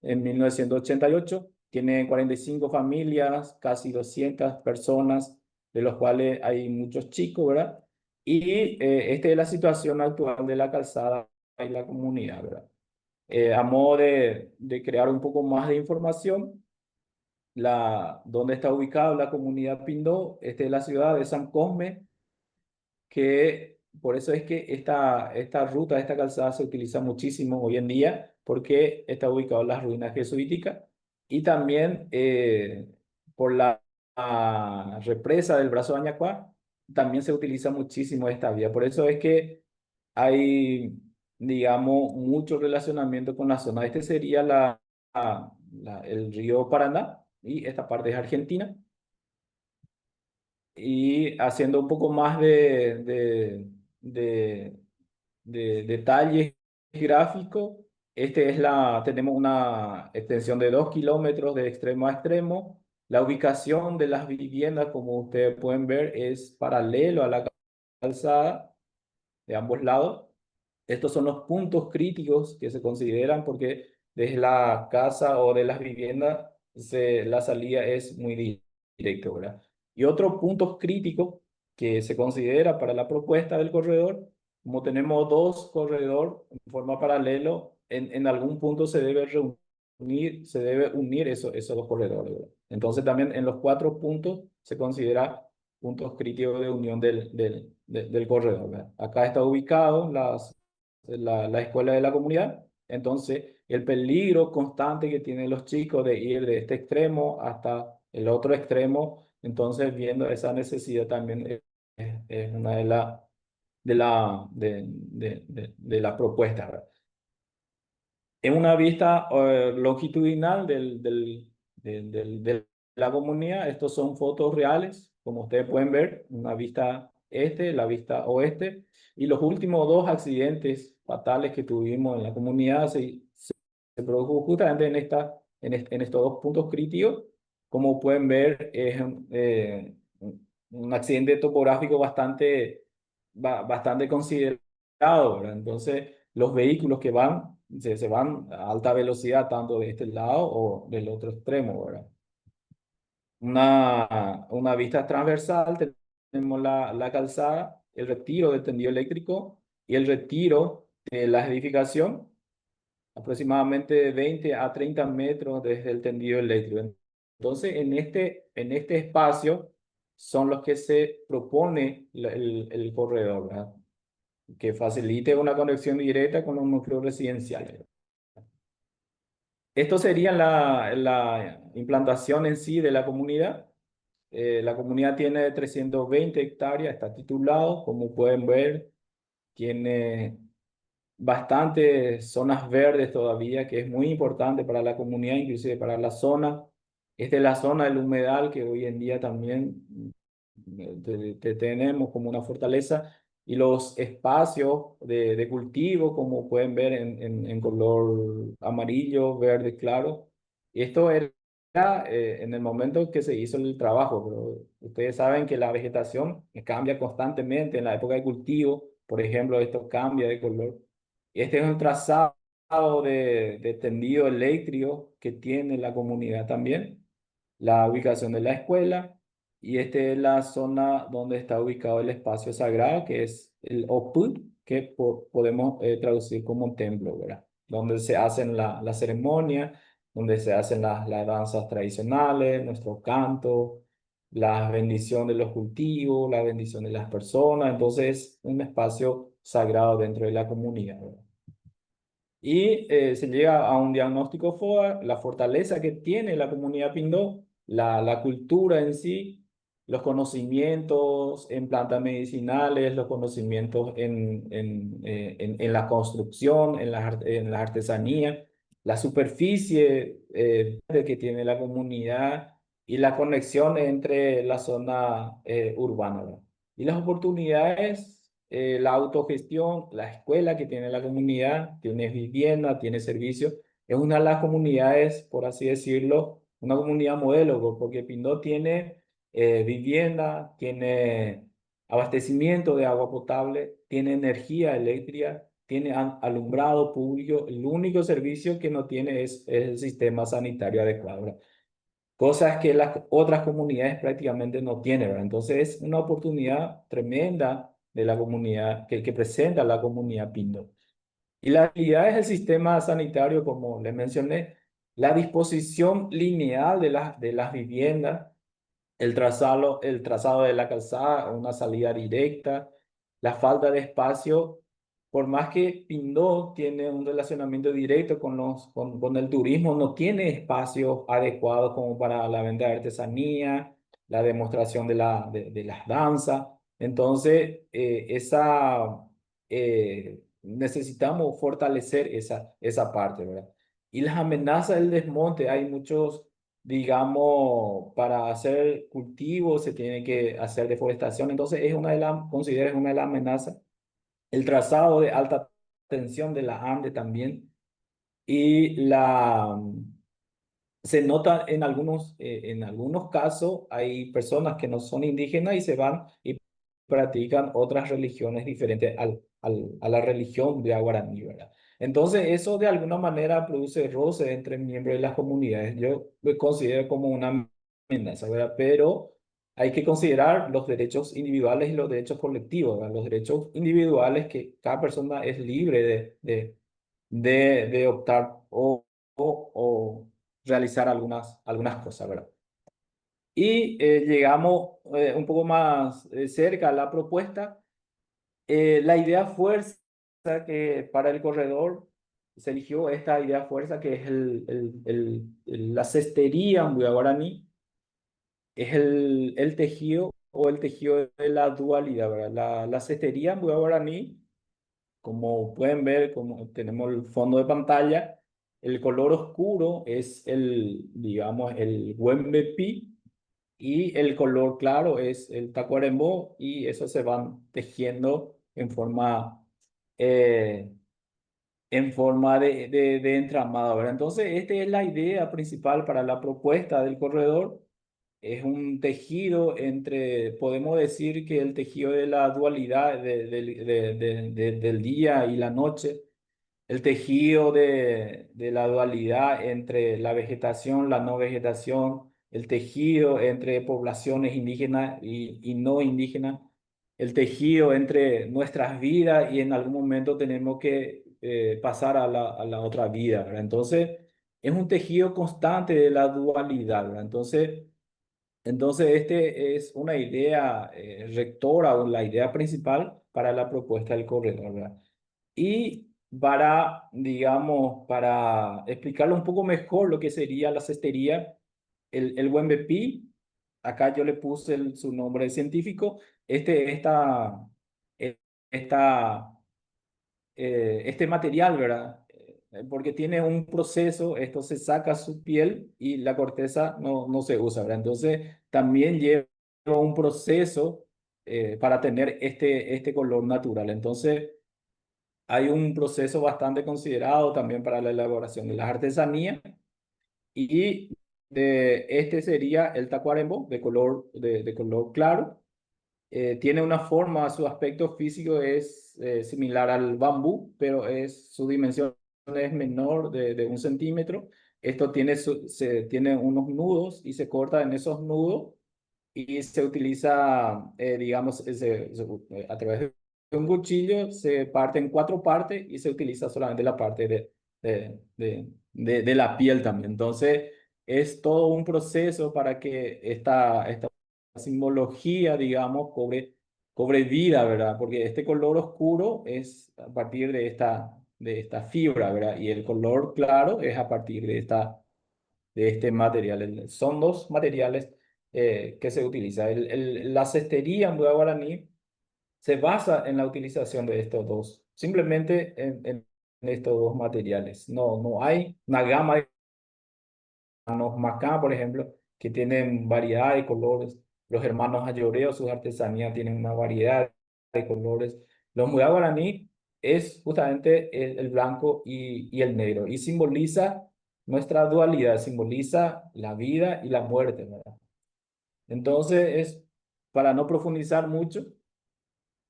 en 1988. Tiene 45 familias, casi 200 personas, de los cuales hay muchos chicos, ¿verdad? Y esta es la situación actual de la calzada y la comunidad, ¿verdad? A modo de crear un poco más de información, donde está ubicada la comunidad Pindó, esta es la ciudad de San Cosme, que por eso es que esta ruta, esta calzada se utiliza muchísimo hoy en día, porque está ubicado en las ruinas jesuíticas y también por la represa del Brazo de Añacuá, también se utiliza muchísimo esta vía. Por eso es que hay, digamos, mucho relacionamiento con la zona. Este sería el río Paraná y esta parte es Argentina. Y haciendo un poco más de detalles gráficos, tenemos una extensión de 2 kilómetros de extremo a extremo. La ubicación de las viviendas, como ustedes pueden ver, es paralelo a la calzada de ambos lados. Estos son los puntos críticos que se consideran porque desde la casa o de las viviendas la salida es muy directa, ¿verdad? Y otro punto crítico que se considera para la propuesta del corredor, como tenemos dos corredores en forma paralelo, en algún punto se debe unir esos dos corredores, ¿verdad? Entonces también en los 4 puntos se considera puntos críticos de unión del corredor, ¿verdad? Acá está ubicado la escuela de la comunidad. Entonces, el peligro constante que tienen los chicos de ir de este extremo hasta el otro extremo, entonces viendo esa necesidad también es una de las propuestas, ¿verdad? En una vista longitudinal de la comunidad, estos son fotos reales, como ustedes pueden ver, una vista este, la vista oeste, y los últimos 2 accidentes fatales que tuvimos en la comunidad se produjo justamente en estos dos puntos críticos. Como pueden ver, es un accidente topográfico bastante considerado, ¿verdad? Entonces, los vehículos que se van a alta velocidad, tanto de este lado o del otro extremo, ¿verdad? Una vista transversal, tenemos la calzada, el retiro del tendido eléctrico y el retiro de la edificación, aproximadamente de 20 a 30 metros desde el tendido eléctrico. Entonces, en este espacio son los que se propone el corredor, ¿verdad? Que facilite una conexión directa con los núcleos residenciales. Esto sería la implantación en sí de la comunidad. La comunidad tiene 320 hectáreas, está titulado, como pueden ver, tiene bastantes zonas verdes todavía, que es muy importante para la comunidad, inclusive para la zona. Esta es la zona del humedal que hoy en día también tenemos como una fortaleza, y los espacios de cultivo, como pueden ver en color amarillo, verde claro. Esto era en el momento que se hizo el trabajo, pero ustedes saben que la vegetación cambia constantemente en la época de cultivo. Por ejemplo, esto cambia de color. Este es un trazado de tendido eléctrico que tiene la comunidad también, la ubicación de la escuela, y esta es la zona donde está ubicado el espacio sagrado, que es el Oput, que podemos traducir como templo, ¿verdad? Donde se hacen la ceremonia, donde se hacen las danzas tradicionales, nuestros cantos, la bendición de los cultivos, la bendición de las personas. Entonces, un espacio sagrado dentro de la comunidad, ¿verdad? Y se llega a un diagnóstico FODA, la fortaleza que tiene la comunidad Pindó, la cultura en sí, los conocimientos en plantas medicinales, los conocimientos en la construcción, en la artesanía, la superficie que tiene la comunidad y la conexión entre la zona urbana, ¿verdad? Y las oportunidades, la autogestión, la escuela que tiene la comunidad, tiene vivienda, tiene servicios. Es una de las comunidades, por así decirlo, una comunidad modelo, porque Pindó tiene vivienda, tiene abastecimiento de agua potable, tiene energía eléctrica, tiene alumbrado público. El único servicio que no tiene es el sistema sanitario adecuado, ¿verdad? Cosas que las otras comunidades prácticamente no tienen, ¿verdad? Entonces es una oportunidad tremenda de la comunidad que presenta la comunidad Pindo. Y la habilidad es el sistema sanitario, como les mencioné, la disposición lineal de las viviendas, el trazado de la calzada, una salida directa, la falta de espacio. Por más que Pindó tiene un relacionamiento directo con el turismo, no tiene espacios adecuados como para la venta de artesanía, la demostración de las danzas. Entonces, necesitamos fortalecer esa parte, ¿verdad? Y las amenazas del desmonte, hay muchos, digamos, para hacer cultivos se tiene que hacer deforestación. Entonces, considero una de las amenazas. El trazado de alta tensión de la ANDE también. Y se nota en algunos casos, hay personas que no son indígenas y se van y practican otras religiones diferentes a la religión de Guaraní, ¿verdad? Entonces, eso de alguna manera produce roce entre miembros de las comunidades. Yo lo considero como una amenaza, ¿verdad? Pero hay que considerar los derechos individuales y los derechos colectivos, ¿verdad? Los derechos individuales, que cada persona es libre de optar o realizar algunas cosas, ¿verdad? Y llegamos un poco más cerca a la propuesta. La idea fuerza que para el corredor se eligió esta idea fuerza, que es la cestería en guaraní, es el tejido o el tejido de la dualidad, ¿verdad? La cestería en guaraní, como pueden ver, como tenemos el fondo de pantalla, el color oscuro es digamos, el Wembepi, y el color claro es el Tacuarembó, y eso se van tejiendo en forma eh, en forma de entramado, ¿verdad? Entonces, esta es la idea principal para la propuesta del corredor. Es un tejido entre, podemos decir que el tejido de la dualidad del día y la noche, el tejido de la dualidad entre la vegetación, la no vegetación, el tejido entre poblaciones indígenas y no indígenas, el tejido entre nuestras vidas y en algún momento tenemos que pasar a la otra vida, ¿verdad? Entonces, es un tejido constante de la dualidad, ¿verdad? Entonces, este es una idea rectora o la idea principal para la propuesta del corredor, ¿verdad? Y para, digamos, para explicarlo un poco mejor lo que sería la cestería, el buen bepi, acá yo le puse su nombre científico, este, esta, eh, esta, este material, ¿verdad? Porque tiene un proceso, esto se saca su piel y la corteza no se usa, ¿verdad? Entonces también lleva un proceso para tener este color natural. Entonces hay un proceso bastante considerado también para la elaboración de las artesanías y este sería el tacuarembó de color claro. Tiene una forma, su aspecto físico es similar al bambú, pero su dimensión es menor de 1 centímetro. Esto tiene unos nudos y se corta en esos nudos y se utiliza, digamos, a través de un cuchillo, se parte en 4 partes y se utiliza solamente la parte de la piel también. Entonces, es todo un proceso para que esta simbología, digamos, cobre vida, ¿verdad? Porque este color oscuro es a partir de esta fibra, ¿verdad? Y el color claro es a partir de este material. Son dos materiales que se utiliza. La cestería en Buda Guaraní se basa en la utilización de estos dos, simplemente en estos dos materiales. No hay una gama de hermanos Macá, por ejemplo, que tienen variedad de colores. Los hermanos Ayoreo, sus artesanías tienen una variedad de colores. Los Muda Guaraní es justamente el blanco y el negro y simboliza nuestra dualidad, simboliza la vida y la muerte, ¿verdad? Entonces, para no profundizar mucho,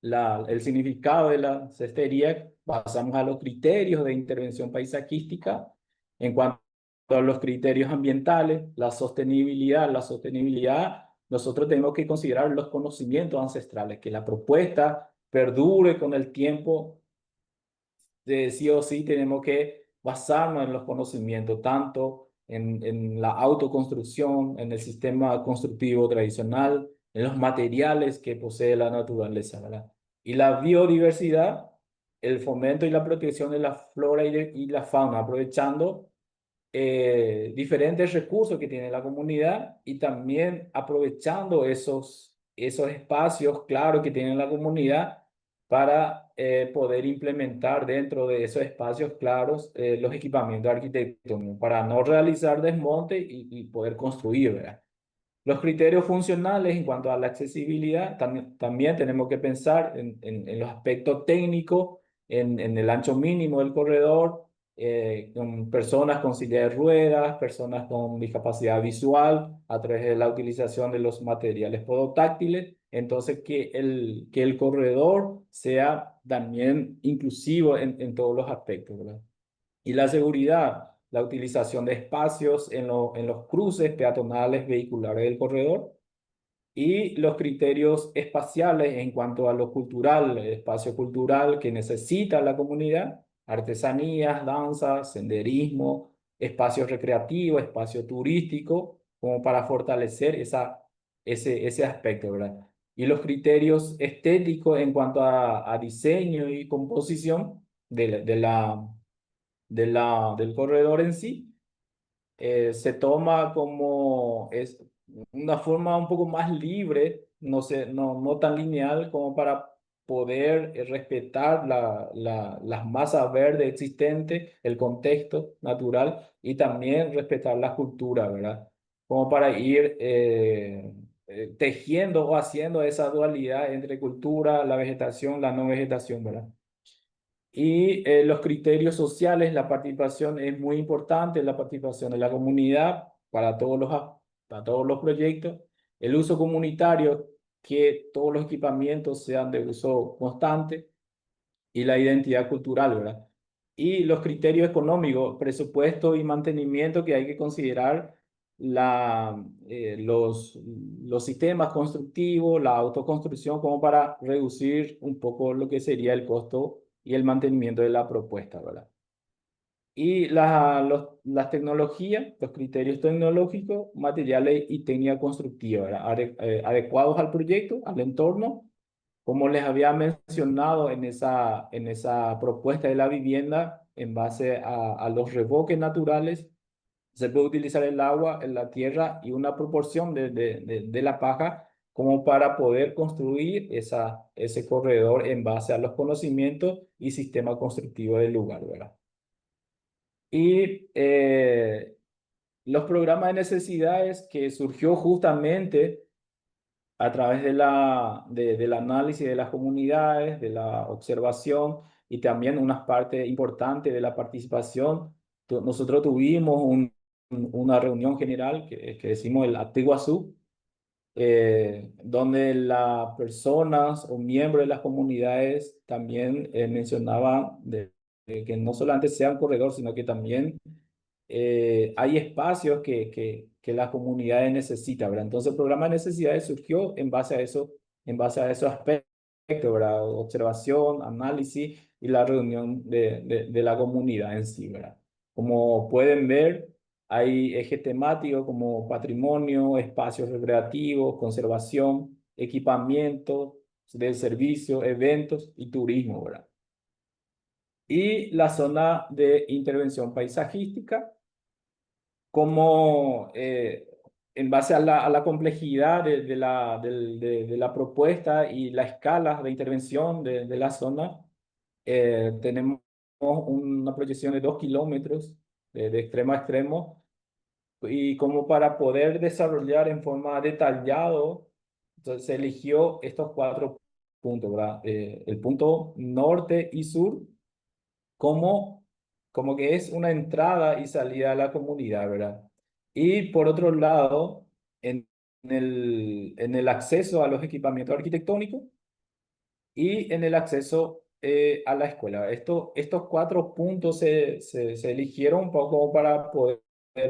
el significado de la cestería, pasamos a los criterios de intervención paisajística en cuanto a los criterios ambientales, la sostenibilidad, nosotros tenemos que considerar los conocimientos ancestrales, que la propuesta perdure con el tiempo. Sí o sí tenemos que basarnos en los conocimientos, tanto en la autoconstrucción, en el sistema constructivo tradicional, en los materiales que posee la naturaleza, ¿verdad? Y la biodiversidad, el fomento y la protección de la flora y la fauna, aprovechando diferentes recursos que tiene la comunidad y también aprovechando esos espacios claros que tiene la comunidad para poder implementar dentro de esos espacios claros los equipamientos arquitectónicos para no realizar desmonte y poder construir, ¿verdad? Los criterios funcionales en cuanto a la accesibilidad, también tenemos que pensar en los aspectos técnicos, en el ancho mínimo del corredor, con personas con silla de ruedas, personas con discapacidad visual, a través de la utilización de los materiales podotáctiles. Entonces, que el corredor sea también inclusivo en todos los aspectos, ¿verdad? Y la seguridad, la utilización de espacios en los cruces peatonales vehiculares del corredor y los criterios espaciales en cuanto a lo cultural, el espacio cultural que necesita la comunidad, artesanías, danzas, senderismo, espacios recreativos, espacio turístico, como para fortalecer ese aspecto, ¿verdad? Y los criterios estéticos en cuanto a diseño y composición del corredor en sí, se toma como es una forma un poco más libre, no sé, no tan lineal como para poder respetar las masas verdes existentes, el contexto natural y también respetar la cultura, ¿verdad? Como para ir tejiendo o haciendo esa dualidad entre cultura, la vegetación, la no vegetación, ¿verdad? Y los criterios sociales, la participación es muy importante, la participación de la comunidad para todos los proyectos. El uso comunitario, que todos los equipamientos sean de uso constante y la identidad cultural, ¿verdad? Y los criterios económicos, presupuesto y mantenimiento que hay que considerar los sistemas constructivos, la autoconstrucción, como para reducir un poco lo que sería el costo y el mantenimiento de la propuesta, ¿verdad? Y las tecnologías, los criterios tecnológicos, materiales y técnica constructiva, ¿verdad? Adecuados al proyecto, al entorno, como les había mencionado en esa propuesta de la vivienda, en base a los revoques naturales, se puede utilizar el agua, la tierra y una proporción de la paja como para poder construir ese corredor en base a los conocimientos y sistema constructivo del lugar, ¿verdad? Y los programas de necesidades que surgió justamente a través del análisis de las comunidades, de la observación y también una parte importante de la participación. Nosotros tuvimos una reunión general que decimos el Atiguazú, donde las personas o miembros de las comunidades también mencionaban de que no solamente sea un corredor, sino que también hay espacios que las comunidades necesitan, ¿verdad? Entonces el programa de necesidades surgió en base a eso, en base a esos aspectos, ¿verdad? Observación, análisis y la reunión de la comunidad en sí, ¿verdad? Como pueden ver, hay ejes temáticos como patrimonio, espacios recreativos, conservación, equipamiento del servicio, eventos y turismo, ¿verdad? Y la zona de intervención paisajística, como en base a la complejidad de la propuesta y la escala de intervención de la zona, tenemos una proyección de 2 kilómetros de extremo a extremo, y como para poder desarrollar en forma detallado, entonces se eligió estos 4 puntos, ¿verdad? El punto norte y sur como, como que es una entrada y salida a la comunidad, ¿verdad? Y por otro lado, en el acceso a los equipamientos arquitectónicos y en el acceso a la escuela. Estos 4 puntos se eligieron un poco para poder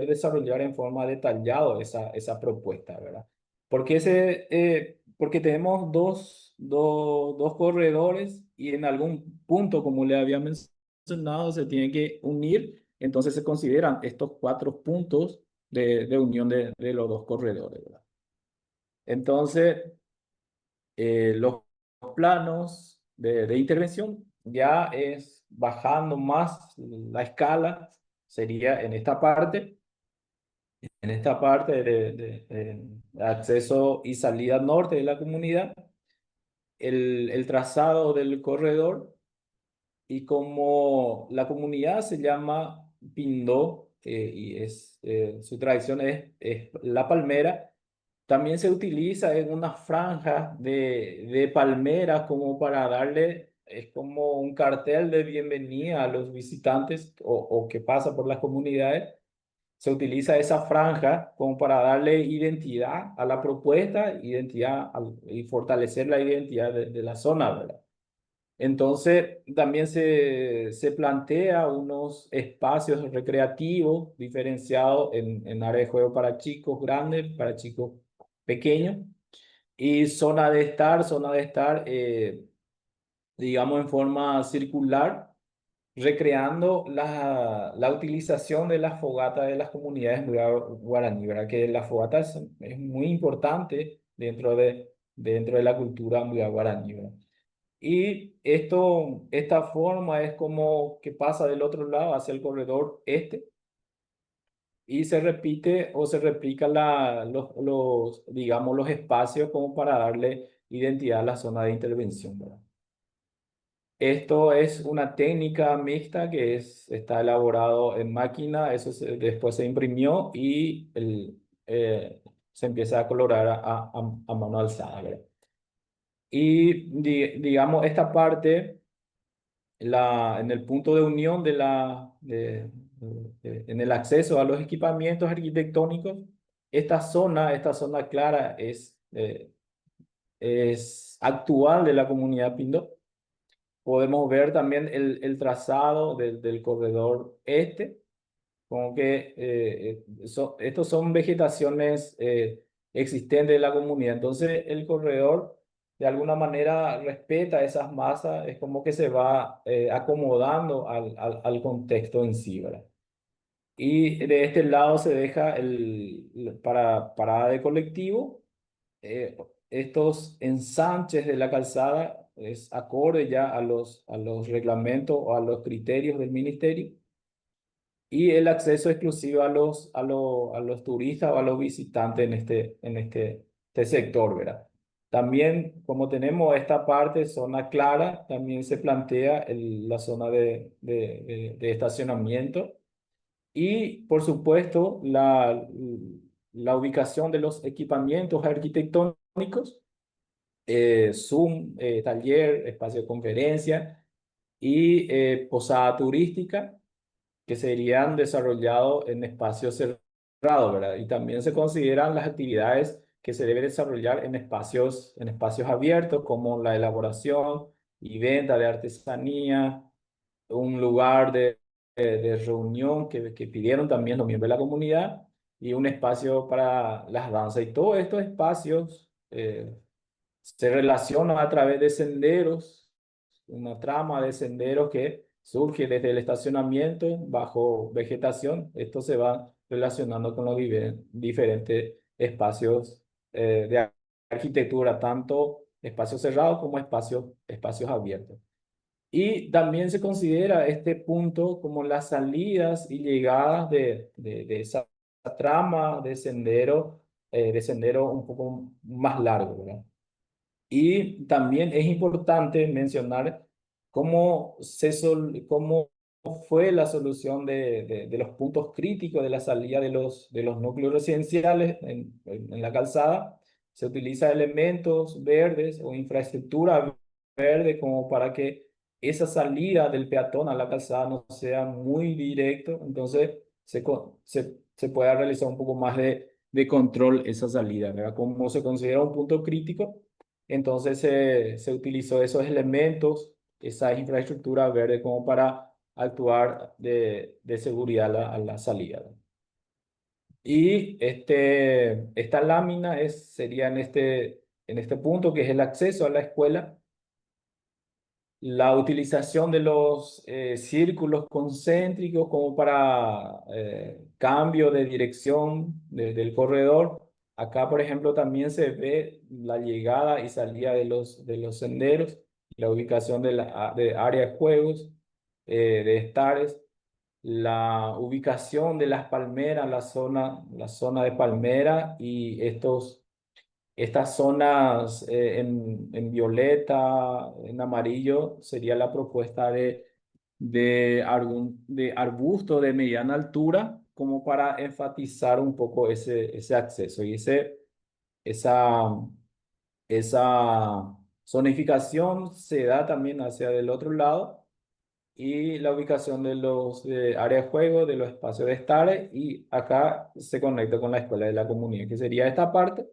desarrollar en forma detallada esa propuesta, ¿verdad? Porque tenemos dos corredores y en algún punto, como le había mencionado, se tienen que unir, entonces se consideran estos 4 puntos de unión de los dos corredores, ¿verdad? Entonces, los planos de intervención ya es bajando más la escala, sería en esta parte de acceso y salida norte de la comunidad, el trazado del corredor, y como la comunidad se llama Pindó, su tradición es la palmera. También se utiliza en una franja de palmeras como para darle, es como un cartel de bienvenida a los visitantes o que pasa por las comunidades. Se utiliza esa franja como para darle identidad a la propuesta, y fortalecer la identidad de la zona, ¿verdad? Entonces, también se plantea unos espacios recreativos diferenciados en área de juego para chicos grandes, para chicos pequeños, y zona de estar, digamos, en forma circular, recreando la utilización de las fogatas de las comunidades guaraní, ¿verdad? Que la fogata es muy importante dentro de la cultura guaraní, ¿verdad? Y esta forma es como que pasa del otro lado hacia el corredor este, y se repite o se replica digamos, los espacios como para darle identidad a la zona de intervención, ¿verdad? Esto es una técnica mixta que está elaborado en máquina, después se imprimió y se empieza a colorar a mano alzada, ¿verdad? Y digamos, esta parte en el punto de unión en el acceso a los equipamientos arquitectónicos, esta zona clara es actual de la comunidad Pindó. Podemos ver también el trazado del corredor este, como que estos son vegetaciones existentes de la comunidad. Entonces el corredor de alguna manera respeta esas masas, es como que se va acomodando al contexto en sí, ¿verdad? Y de este lado se deja para parada de colectivo, eh, estos ensanches de la calzada es acorde ya a los reglamentos o a los criterios del ministerio, y el acceso exclusivo a los turistas o a los visitantes este sector, ¿verdad? También, como tenemos esta parte, zona clara, también se plantea la zona de estacionamiento y, por supuesto, la ubicación de los equipamientos arquitectónicos, Zoom, taller, espacio de conferencia y posada turística, que serían desarrollados en espacios cerrados, ¿verdad? Y también se consideran las actividades que se deben desarrollar en espacios abiertos, como la elaboración y venta de artesanía, un lugar de reunión que pidieron también los miembros de la comunidad, y un espacio para las danzas. Y todos estos espacios se relacionan a través de senderos, una trama de senderos que surge desde el estacionamiento bajo vegetación. Esto se va relacionando con los diferentes espacios de arquitectura, tanto espacios cerrados como espacios abiertos. Y también se considera este punto como las salidas y llegadas de esa trama de sendero un poco más largo, ¿verdad? Y también es importante mencionar cómo fue la solución de los puntos críticos de la salida de los núcleos residenciales en la calzada. Se utiliza elementos verdes o infraestructura verde como para que esa salida del peatón a la calzada no sea muy directo. Entonces se pueda realizar un poco más de control esa salida, ¿verdad? Como se considera un punto crítico, entonces se utilizó esos elementos, esa infraestructura verde como para actuar de seguridad a la salida. Y esta lámina sería en este punto, que es el acceso a la escuela, la utilización de los círculos concéntricos como para cambio de dirección del corredor. Acá, por ejemplo, también se ve la llegada y salida de los senderos, la ubicación de área de juegos, de estares, la ubicación de las palmeras, la zona de palmera, y estas zonas en violeta, en amarillo, sería la propuesta de arbusto de mediana altura, como para enfatizar un poco ese acceso. Y esa, esa zonificación se da también hacia el otro lado, y la ubicación de los áreas de juego, de los espacios de estar, y acá se conecta con la escuela de la comunidad, que sería esta parte.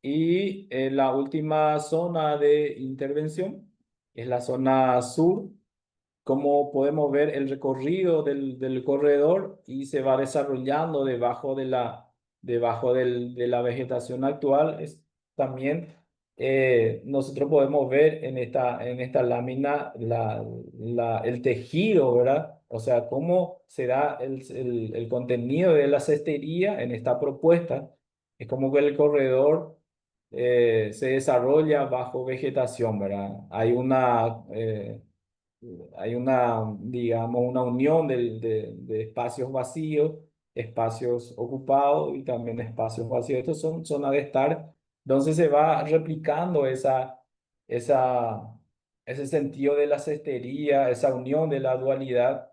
Y la última zona de intervención es la zona sur. Como podemos ver, el recorrido del corredor y se va desarrollando de la vegetación actual. También nosotros podemos ver en esta lámina el tejido, ¿verdad? O sea, cómo se da el contenido de la cestería en esta propuesta. Es como que el corredor se desarrolla bajo vegetación, ¿verdad? Hay digamos, una unión de espacios vacíos, espacios ocupados y también espacios vacíos. Estos son zonas de estar, entonces se va replicando esa, ese sentido de la cestería, esa unión de la dualidad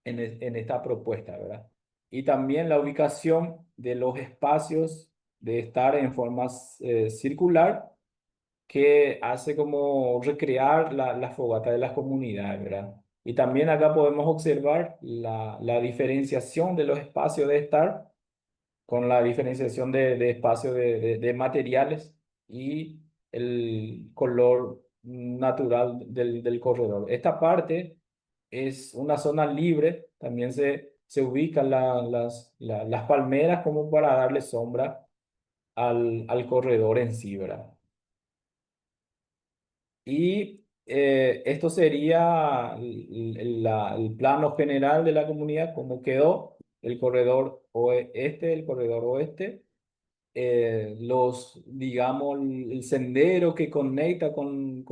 en esta propuesta, ¿verdad? Y también la ubicación de los espacios de estar en forma circular, que hace como recrear la fogata de las comunidades, ¿verdad? Y también acá podemos observar la diferenciación de los espacios de estar con la diferenciación de espacios de materiales y el color natural del corredor. Esta parte es una zona libre, también se ubican las palmeras como para darle sombra al corredor en sí, ¿verdad? Y esto sería el plano general de la comunidad, cómo quedó el corredor oeste, el corredor oeste, digamos, el sendero que conecta con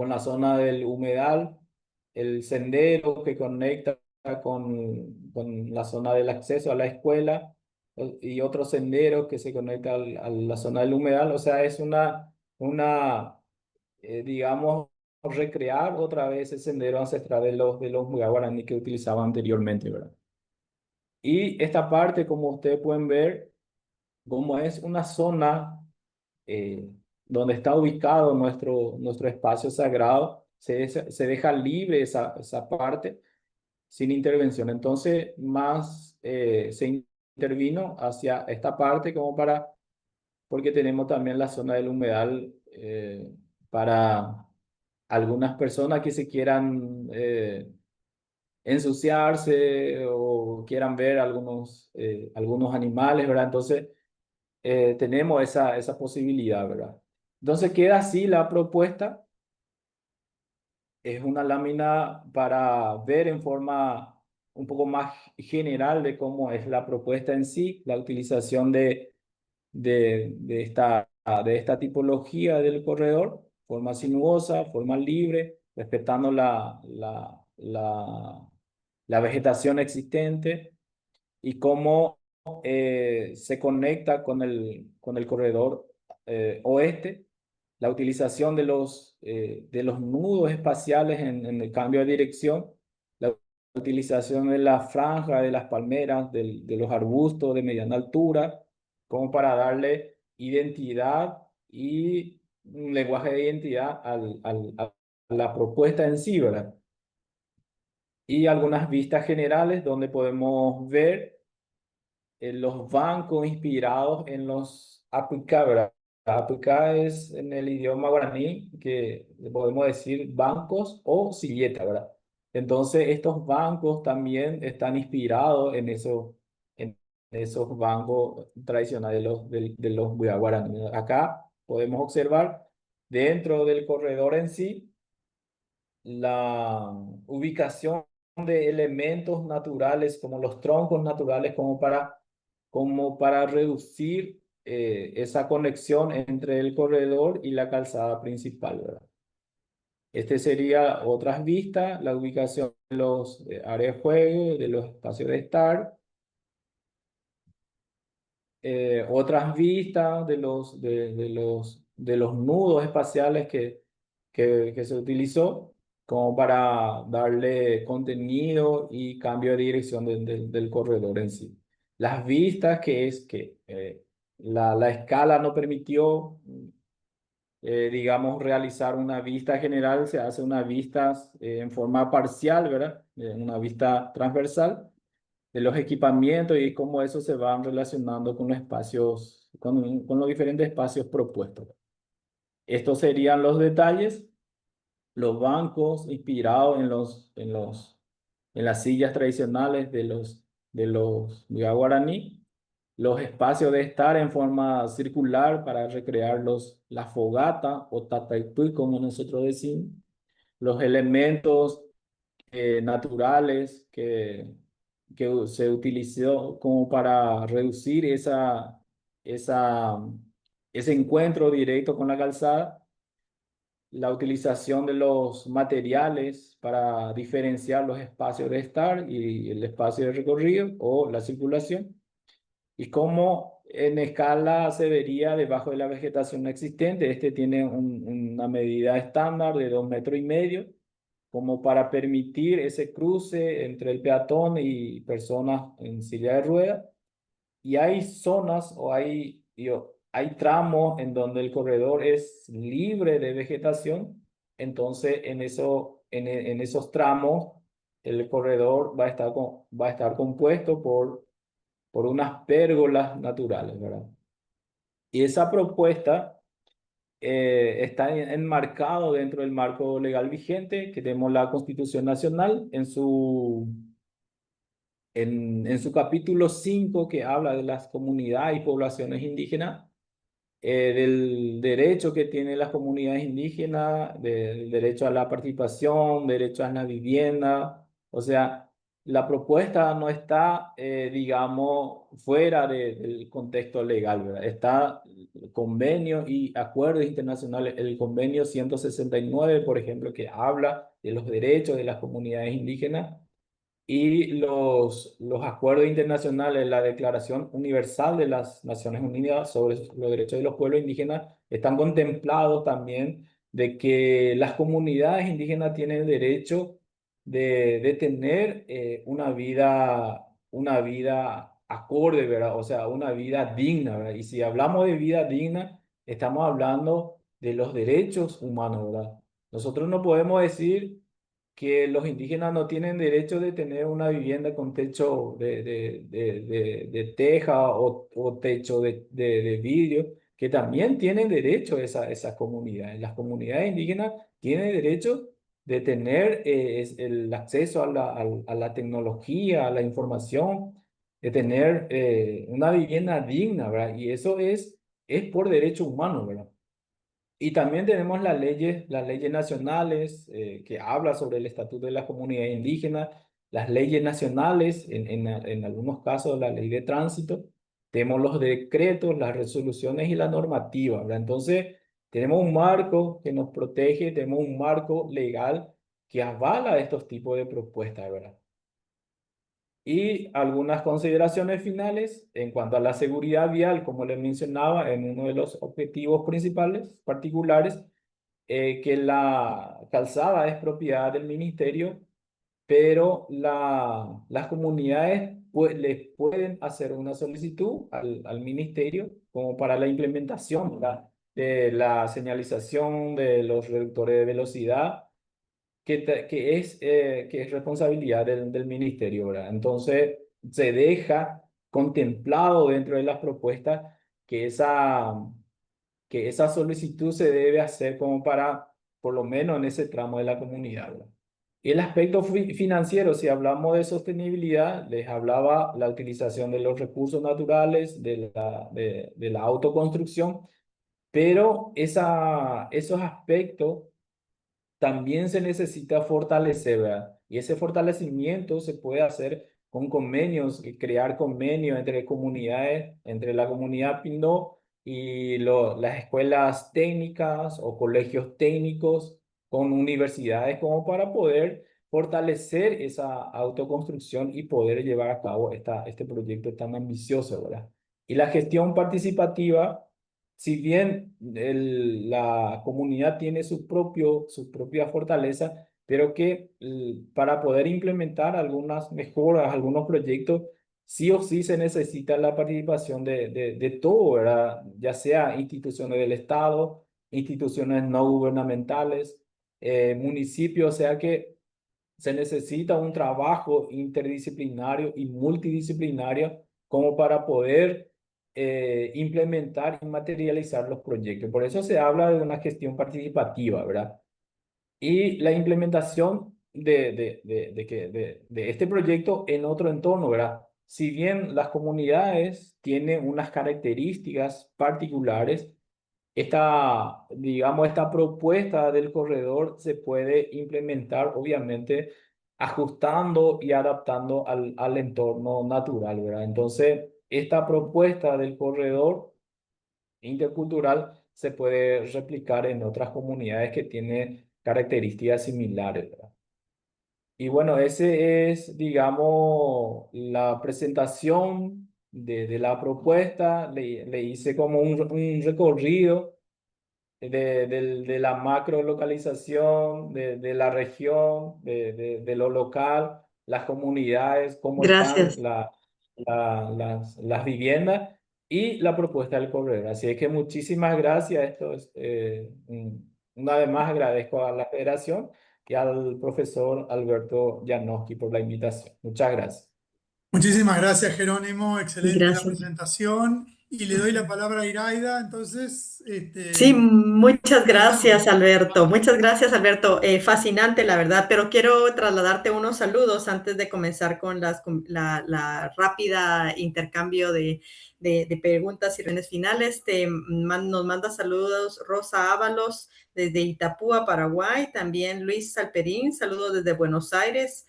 la zona del humedal, el sendero que conecta con la zona del acceso a la escuela y otro sendero que se conecta a la zona del humedal. O sea, es digamos, recrear otra vez el sendero ancestral de los guaraní que utilizaban anteriormente, ¿verdad? Y esta parte, como ustedes pueden ver, como es una zona eh, donde está ubicado nuestro espacio sagrado, se deja libre esa parte sin intervención. Entonces, más se intervino hacia esta parte porque tenemos también la zona del humedal para algunas personas que se quieran ensuciarse o quieran ver algunos animales, ¿verdad? Entonces, tenemos esa posibilidad, ¿verdad? Entonces queda así la propuesta. Es una lámina para ver en forma un poco más general de cómo es la propuesta en sí, la utilización de esta tipología del corredor, forma sinuosa, forma libre, respetando la vegetación existente y cómo se conecta con el corredor oeste, la utilización de los nudos espaciales en el cambio de dirección, la utilización de la franja de las palmeras, de los arbustos de mediana altura, como para darle identidad y un lenguaje de identidad a la propuesta en sí, ¿verdad? Y algunas vistas generales donde podemos ver los bancos inspirados en los apucá, ¿verdad? Apucá es en el idioma guaraní que podemos decir bancos o silleta, ¿verdad? Entonces, estos bancos también están inspirados en esos bancos tradicionales de los guaraní. Acá podemos observar dentro del corredor en sí la ubicación de elementos naturales como los troncos naturales como para reducir esa conexión entre el corredor y la calzada principal, ¿verdad? Este sería otras vistas, la ubicación de los áreas de juego, de los espacios de estar, otras vistas de los nudos espaciales que se utilizó como para darle contenido y cambio de dirección del corredor en sí. Las vistas, que es que la escala no permitió, digamos, realizar una vista general, se hace una vista en forma parcial, ¿verdad? Una vista transversal de los equipamientos y cómo eso se van relacionando con los espacios, con los diferentes espacios propuestos. Estos serían los detalles, los bancos inspirados en las sillas tradicionales de los guaraní, los espacios de estar en forma circular para recrear la fogata o tataipú, como nosotros decimos, los elementos naturales que se utilizó como para reducir esa, ese encuentro directo con la calzada, la utilización de los materiales para diferenciar los espacios de estar y el espacio de recorrido o la circulación, y cómo en escala se vería debajo de la vegetación existente. Este tiene una medida estándar de 2,5 metros como para permitir ese cruce entre el peatón y personas en silla de ruedas. Y hay zonas o hay hay tramos en donde el corredor es libre de vegetación, entonces en esos tramos el corredor va a estar compuesto por unas pérgolas naturales, ¿verdad? Y esa propuesta está enmarcado dentro del marco legal vigente, que tenemos la Constitución Nacional en su capítulo 5, que habla de las comunidades y poblaciones indígenas, del derecho que tienen las comunidades indígenas, del derecho a la participación, derecho a la vivienda. O sea, la propuesta no está, digamos, fuera del contexto legal, ¿verdad? Está convenio y acuerdos internacionales, el convenio 169, por ejemplo, que habla de los derechos de las comunidades indígenas, y los acuerdos internacionales, la Declaración Universal de las Naciones Unidas sobre los derechos de los pueblos indígenas, están contemplados también de que las comunidades indígenas tienen derecho de tener una vida acorde, ¿verdad? O sea, una vida digna, ¿verdad? Y si hablamos de vida digna, estamos hablando de los derechos humanos, ¿verdad? Nosotros no podemos decir que los indígenas no tienen derecho de tener una vivienda con techo de teja o techo de vidrio, que también tienen derecho esas comunidades. Las comunidades indígenas tienen derecho de tener el acceso a la tecnología, a la información, de tener una vivienda digna, ¿verdad? Y eso es por derecho humano, ¿verdad? Y también tenemos las leyes nacionales que habla sobre el estatuto de la comunidad indígena, las leyes nacionales, en algunos casos la ley de tránsito, tenemos los decretos, las resoluciones y la normativa, ¿verdad? Entonces, tenemos un marco que nos protege, tenemos un marco legal que avala estos tipos de propuestas, ¿verdad? Y algunas consideraciones finales en cuanto a la seguridad vial, como les mencionaba, en uno de los objetivos principales, particulares, que la calzada es propiedad del ministerio, pero las comunidades les pueden hacer una solicitud al ministerio como para la implementación, ¿verdad?, de la señalización de los reductores de velocidad que es responsabilidad del ministerio, ¿verdad? Entonces, se deja contemplado dentro de las propuestas que que esa solicitud se debe hacer como para, por lo menos en ese tramo de la comunidad, ¿verdad? Y el aspecto financiero, si hablamos de sostenibilidad, les hablaba la utilización de los recursos naturales, de la autoconstrucción, pero esos aspectos también se necesita fortalecer, ¿verdad? Y ese fortalecimiento se puede hacer con convenios, y crear convenios entre comunidades, entre la comunidad Pindó y las escuelas técnicas o colegios técnicos con universidades, como para poder fortalecer esa autoconstrucción y poder llevar a cabo este proyecto tan ambicioso, ¿verdad? Y la gestión participativa, si bien la comunidad tiene su propia fortaleza, pero que para poder implementar algunas mejoras, algunos proyectos, sí o sí se necesita la participación de todo, ¿verdad? Ya sea instituciones del Estado, instituciones no gubernamentales, municipios, o sea que se necesita un trabajo interdisciplinario y multidisciplinario como para poder implementar y materializar los proyectos. Por eso se habla de una gestión participativa, ¿verdad? Y la implementación de este proyecto en otro entorno, ¿verdad? Si bien las comunidades tienen unas características particulares, digamos, esta propuesta del corredor se puede implementar, obviamente, ajustando y adaptando al entorno natural, ¿verdad? Entonces, esta propuesta del corredor intercultural se puede replicar en otras comunidades que tienen características similares, ¿verdad? Y bueno, ese es, digamos, la presentación de la propuesta. Le hice como un recorrido de la macro localización, de la región, de lo local, las comunidades, cómo están Gracias. las viviendas. y la propuesta del corredor. Así es que muchísimas gracias. Una vez más agradezco a la federación y al profesor Alberto Janowski por la invitación. Muchas gracias. Muchísimas gracias, Jerónimo. Excelente la Gracias. presentación. Y le doy la palabra a Iraida. Entonces, Sí, muchas adelante. gracias, Alberto. Muchas gracias, Alberto. Fascinante, la verdad, pero quiero trasladarte unos saludos antes de comenzar con la rápida intercambio de preguntas y reuniones finales. Nos manda saludos Rosa Ábalos desde Itapúa, Paraguay. También Luis Salperín, saludos desde Buenos Aires.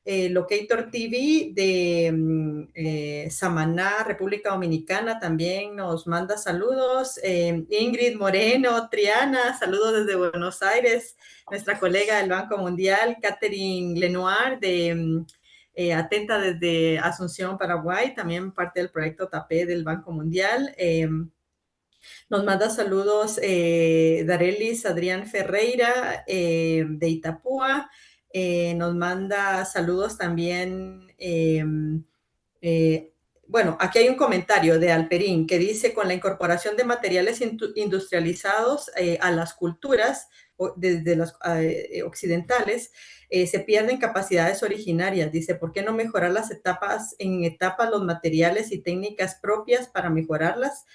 Locator TV de Samaná, República Dominicana, también nos manda saludos. Ingrid Moreno, Triana, saludos desde Buenos Aires. Nuestra colega del Banco Mundial, Catherine Lenoir, atenta desde Asunción, Paraguay, también parte del proyecto TAPE del Banco Mundial. Nos manda saludos Darelis Adrián Ferreira de Itapúa. Nos manda saludos también. Bueno, aquí hay un comentario de Alperín que dice, con la incorporación de materiales industrializados a las culturas desde las occidentales, se pierden capacidades originarias. Dice, ¿por qué no mejorar en etapas los materiales y técnicas propias para mejorarlas?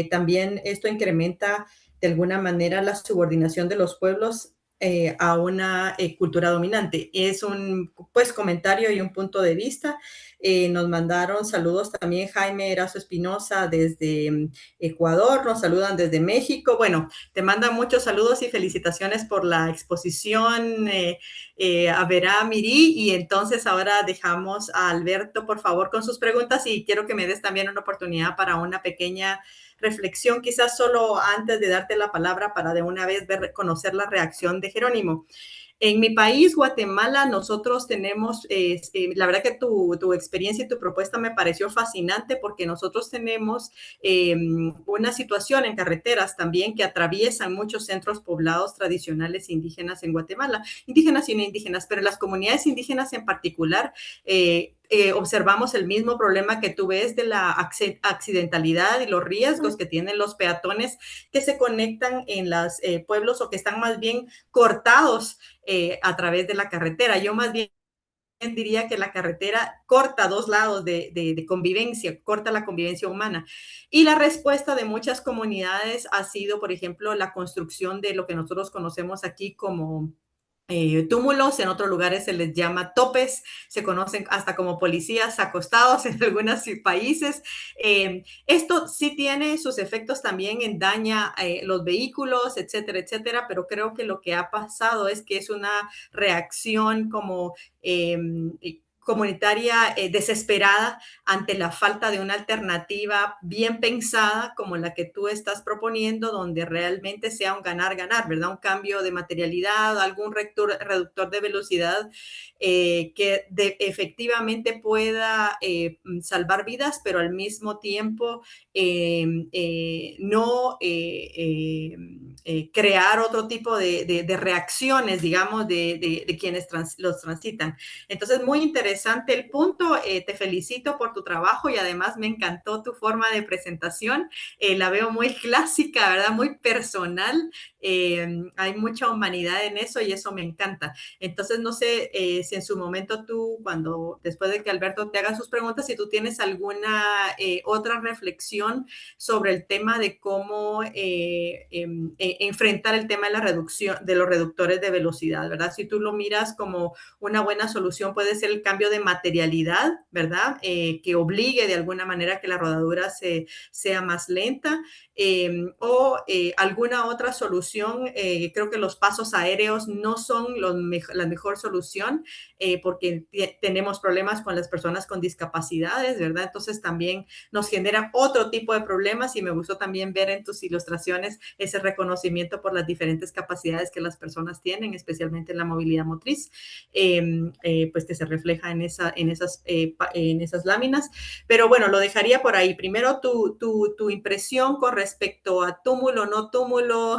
También esto incrementa de alguna manera la subordinación de los pueblos a una cultura dominante. Es un comentario y un punto de vista. Nos mandaron saludos también Jaime Erazo Espinosa desde Ecuador, nos saludan desde México. Bueno, te mandan muchos saludos y felicitaciones por la exposición a Verá Mirí, y entonces ahora dejamos a Alberto, por favor, con sus preguntas, y quiero que me des también una oportunidad para una pequeña reflexión, quizás solo antes de darte la palabra para de una vez conocer la reacción de Jerónimo. En mi país, Guatemala, nosotros tenemos, la verdad que tu experiencia y tu propuesta me pareció fascinante, porque nosotros tenemos una situación en carreteras también que atraviesan muchos centros poblados tradicionales indígenas en Guatemala, indígenas y no indígenas, pero las comunidades indígenas en particular, observamos el mismo problema que tú ves de la accidentalidad y los riesgos que tienen los peatones que se conectan en los pueblos, o que están más bien cortados a través de la carretera. Yo más bien diría que la carretera corta dos lados de convivencia, corta la convivencia humana. Y la respuesta de muchas comunidades ha sido, por ejemplo, la construcción de lo que nosotros conocemos aquí como túmulos, en otros lugares se les llama topes, se conocen hasta como policías acostados en algunos países. Esto sí tiene sus efectos también en daña los vehículos, etcétera, etcétera, pero creo que lo que ha pasado es que es una reacción como comunitaria desesperada ante la falta de una alternativa bien pensada como la que tú estás proponiendo, donde realmente sea un ganar-ganar, ¿verdad? Un cambio de materialidad, algún reductor de velocidad efectivamente pueda salvar vidas, pero al mismo tiempo no crear otro tipo de reacciones, digamos, de quienes los transitan. Entonces, muy interesante el punto. Te felicito por tu trabajo, y además me encantó tu forma de presentación. La veo muy clásica, ¿verdad? Muy personal. Hay mucha humanidad en eso, y eso me encanta. Entonces, no sé si en su momento tú, después de que Alberto te haga sus preguntas, si tú tienes alguna otra reflexión sobre el tema de cómo enfrentar el tema de la reducción de los reductores de velocidad, ¿verdad? Si tú lo miras como una buena solución, puede ser el cambio de materialidad, ¿verdad? Que obligue de alguna manera que la rodadura sea más lenta, o alguna otra solución. Creo que los pasos aéreos no son la mejor solución, porque tenemos problemas con las personas con discapacidades, ¿verdad? Entonces también nos genera otro tipo de problemas, y me gustó también ver en tus ilustraciones ese reconocimiento por las diferentes capacidades que las personas tienen, especialmente en la movilidad motriz, pues que se refleja trabaja en esas láminas. Pero bueno, lo dejaría por ahí. Primero, tu impresión con respecto a túmulo, no túmulo,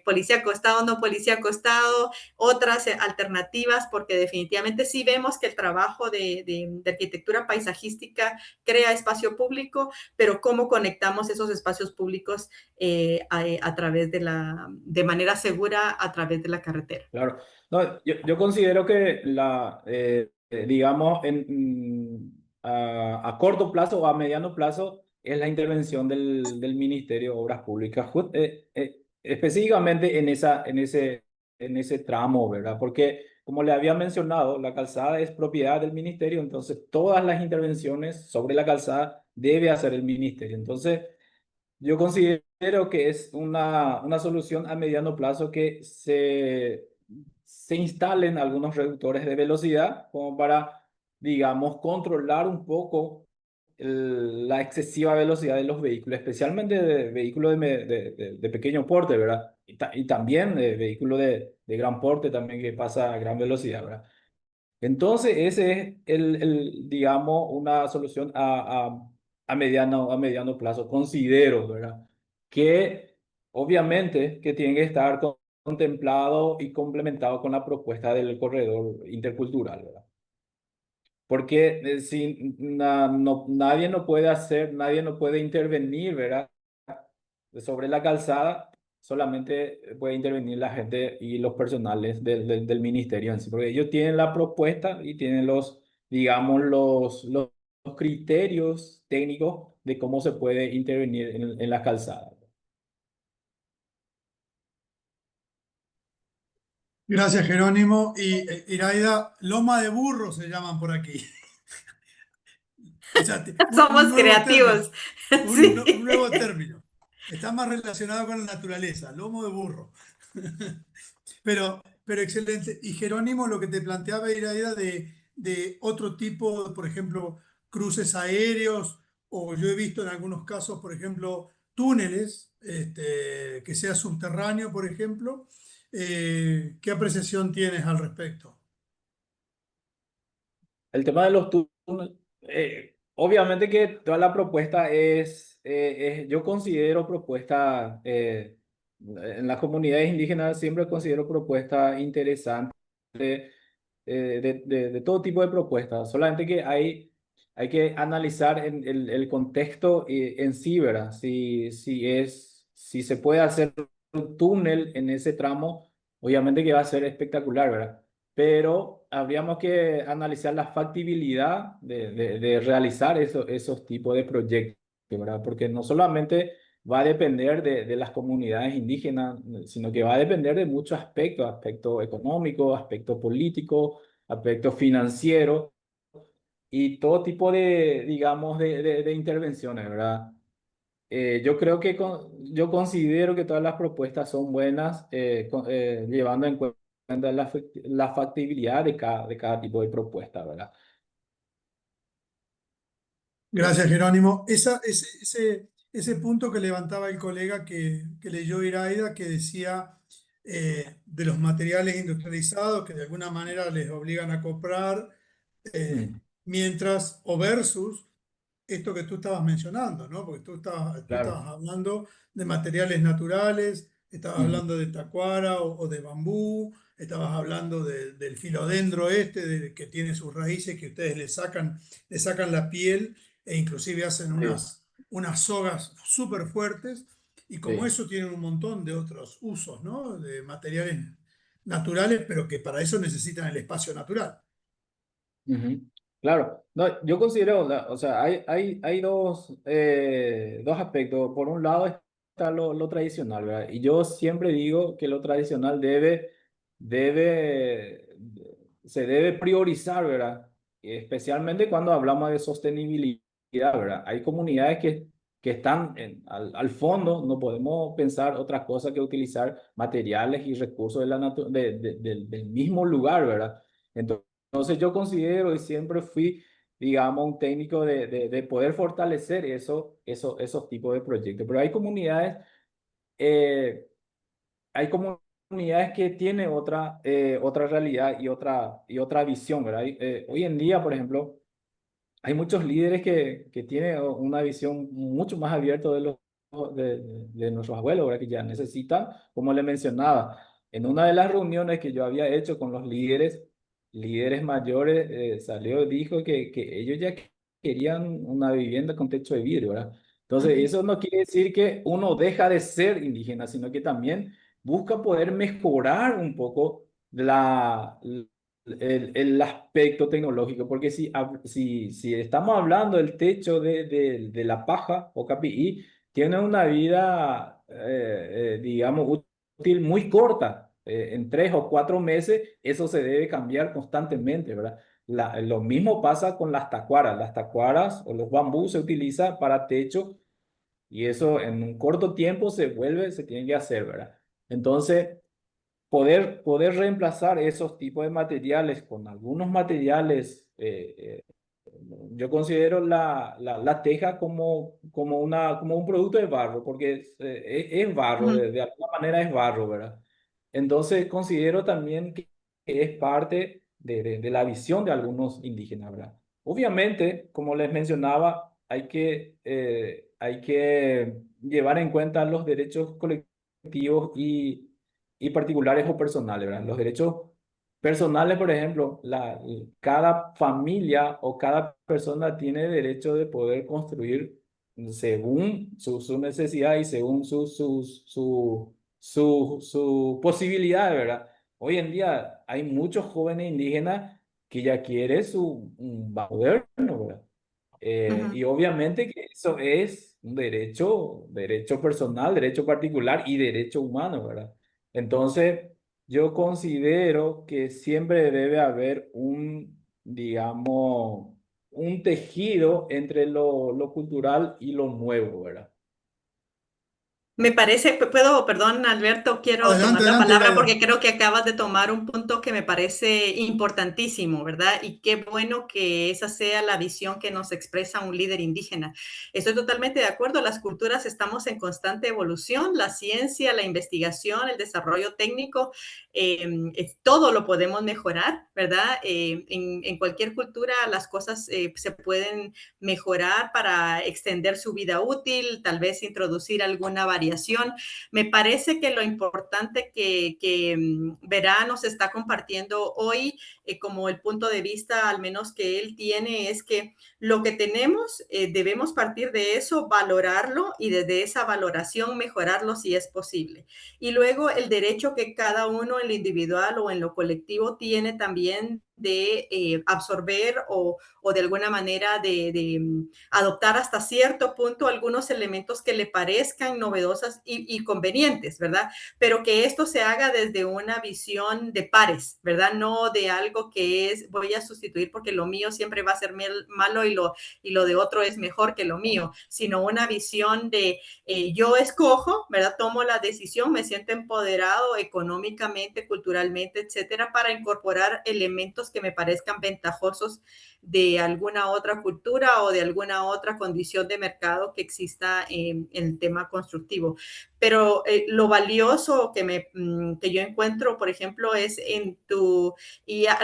policía acostado, no policía acostado, otras alternativas, porque definitivamente sí vemos que el trabajo de arquitectura paisajística crea espacio público, pero cómo conectamos esos espacios públicos a través de manera segura a través de la carretera. Claro. No, yo considero que digamos, a corto plazo o a mediano plazo es la intervención del Ministerio de Obras Públicas, específicamente en ese tramo, ¿verdad? Porque, como le había mencionado, la calzada es propiedad del Ministerio, entonces todas las intervenciones sobre la calzada debe hacer el Ministerio. Entonces, yo considero que es una solución a mediano plazo que se instalen algunos reductores de velocidad como para, digamos, controlar un poco la excesiva velocidad de los vehículos, especialmente de vehículos de pequeño porte, ¿verdad? Y también de vehículos de gran porte también que pasa a gran velocidad, ¿verdad? Entonces, ese es digamos, una solución a mediano plazo, considero, ¿verdad? Que obviamente que tiene que estar contemplado y complementado con la propuesta del corredor intercultural, ¿verdad? Porque si nadie no puede hacer, nadie no puede intervenir, ¿verdad? Sobre la calzada, solamente puede intervenir la gente y los personales del ministerio en sí, porque ellos tienen la propuesta y tienen digamos, los criterios técnicos de cómo se puede intervenir en la calzada. Gracias, Jerónimo. Y Iraida, loma de burro se llaman por aquí. O sea, un Somos nuevo creativos. término, un Sí. nuevo término. Está más relacionado con la naturaleza, lomo de burro. Pero excelente. Y Jerónimo, lo que te planteaba era de otro tipo, por ejemplo, cruces aéreos, o yo he visto en algunos casos, por ejemplo, túneles, que sea subterráneo, por ejemplo. ¿Qué apreciación tienes al respecto? El tema de los túneles, obviamente que toda la propuesta yo considero propuesta, en las comunidades indígenas siempre considero propuesta interesante de todo tipo de propuestas, solamente que hay que analizar el contexto en sí, ¿verdad? Si se puede hacer un túnel en ese tramo, obviamente que va a ser espectacular, ¿verdad? Pero habríamos que analizar la factibilidad de realizar esos tipos de proyectos, ¿verdad? Porque no solamente va a depender de las comunidades indígenas, sino que va a depender de muchos aspectos, aspecto económico, aspecto político, aspecto financiero y todo tipo digamos, de intervenciones, ¿verdad? Yo creo que yo considero que todas las propuestas son buenas, llevando en cuenta la factibilidad de cada tipo de propuesta, ¿verdad? Gracias, Jerónimo. Ese punto que levantaba el colega que leyó Iraida, que decía de los materiales industrializados que de alguna manera les obligan a comprar, Mm, mientras o versus esto que tú estabas mencionando, ¿no? Porque tú claro. estabas hablando de materiales naturales, estabas Ujú, hablando de tacuara o de bambú, estabas hablando del filodendro que tiene sus raíces, que ustedes le sacan la piel e inclusive hacen sí, unas sogas súper fuertes, y como sí. eso tienen un montón de otros usos, ¿no? De materiales naturales, pero que para eso necesitan el espacio natural. Ujú. Claro, no, yo considero, o sea, hay dos aspectos. Por un lado está lo tradicional, ¿verdad? Y yo siempre digo que lo tradicional debe, se debe priorizar, ¿verdad? Especialmente cuando hablamos de sostenibilidad, ¿verdad? Hay comunidades que están al fondo, no podemos pensar otra cosa que utilizar materiales y recursos del mismo lugar, ¿verdad? Entonces yo considero y siempre fui, digamos, un técnico de poder fortalecer esos tipos de proyectos. Pero eh, hay comunidades comunidades que tienen otra realidad y otra visión, ¿verdad? Hoy en día, por ejemplo, hay muchos líderes que tienen una visión mucho más abierta de nuestros abuelos, ¿verdad? Que ya necesitan, como le mencionaba, en una de las reuniones que yo había hecho con los líderes mayores, salió y dijo que ellos ya querían una vivienda con techo de vidrio, ¿verdad? Entonces, Ujú, eso no quiere decir que uno deja de ser indígena, sino que también busca poder mejorar un poco el aspecto tecnológico, porque si estamos hablando del techo de la paja o KPI, tiene una vida, digamos, útil muy corta. En 3 o 4 meses, eso se debe cambiar constantemente, ¿verdad? Lo mismo pasa con las tacuaras. Las tacuaras o los bambús se utilizan para techo y eso en un corto tiempo se tiene que hacer, ¿verdad? Entonces, poder reemplazar esos tipos de materiales con algunos materiales, yo considero la teja como un producto de barro, porque es barro, ujú. de alguna manera es barro, ¿verdad? Entonces considero también que es parte de la visión de algunos indígenas, ¿verdad? Obviamente, como les mencionaba, hay que llevar en cuenta los derechos colectivos y particulares o personales, ¿verdad? Los derechos personales, por ejemplo, cada familia o cada persona tiene derecho de poder construir según su necesidad y según su posibilidad, ¿verdad? Hoy en día hay muchos jóvenes indígenas que ya quieren un moderno, ¿verdad? Y Ujú. obviamente que eso es un derecho personal, derecho particular y derecho humano, ¿verdad? Entonces, yo considero que siempre debe haber digamos, un tejido entre lo cultural y lo nuevo, ¿verdad? Me parece, puedo, perdón, Alberto, quiero tomar Adelante, la adelante, palabra porque Iraida. creo que acabas de tomar un punto que me parece importantísimo, ¿verdad? Y qué bueno que esa sea la visión que nos expresa un líder indígena. Estoy totalmente de acuerdo, las culturas estamos en constante evolución, la ciencia, la investigación, el desarrollo técnico, todo lo podemos mejorar, ¿verdad? En cualquier cultura las cosas se pueden mejorar para extender su vida útil, tal vez introducir alguna variación. Me parece que lo importante que Verá nos está compartiendo hoy, como el punto de vista al menos que él tiene, es que lo que tenemos debemos partir de eso, valorarlo y desde esa valoración mejorarlo si es posible. Y luego el derecho que cada uno en lo individual o en lo colectivo tiene también de absorber o de alguna manera de adoptar hasta cierto punto algunos elementos que le parezcan novedosas y convenientes, ¿verdad? Pero que esto se haga desde una visión de pares, ¿verdad? No de algo que es voy a sustituir porque lo mío siempre va a ser malo y lo de otro es mejor que lo mío, sino una visión de yo escojo, ¿verdad? Tomo la decisión, me siento empoderado económicamente, culturalmente, etcétera, para incorporar elementos que me parezcan ventajosos de alguna otra cultura o de alguna otra condición de mercado que exista en el tema constructivo. Pero lo valioso que yo encuentro, por ejemplo, es y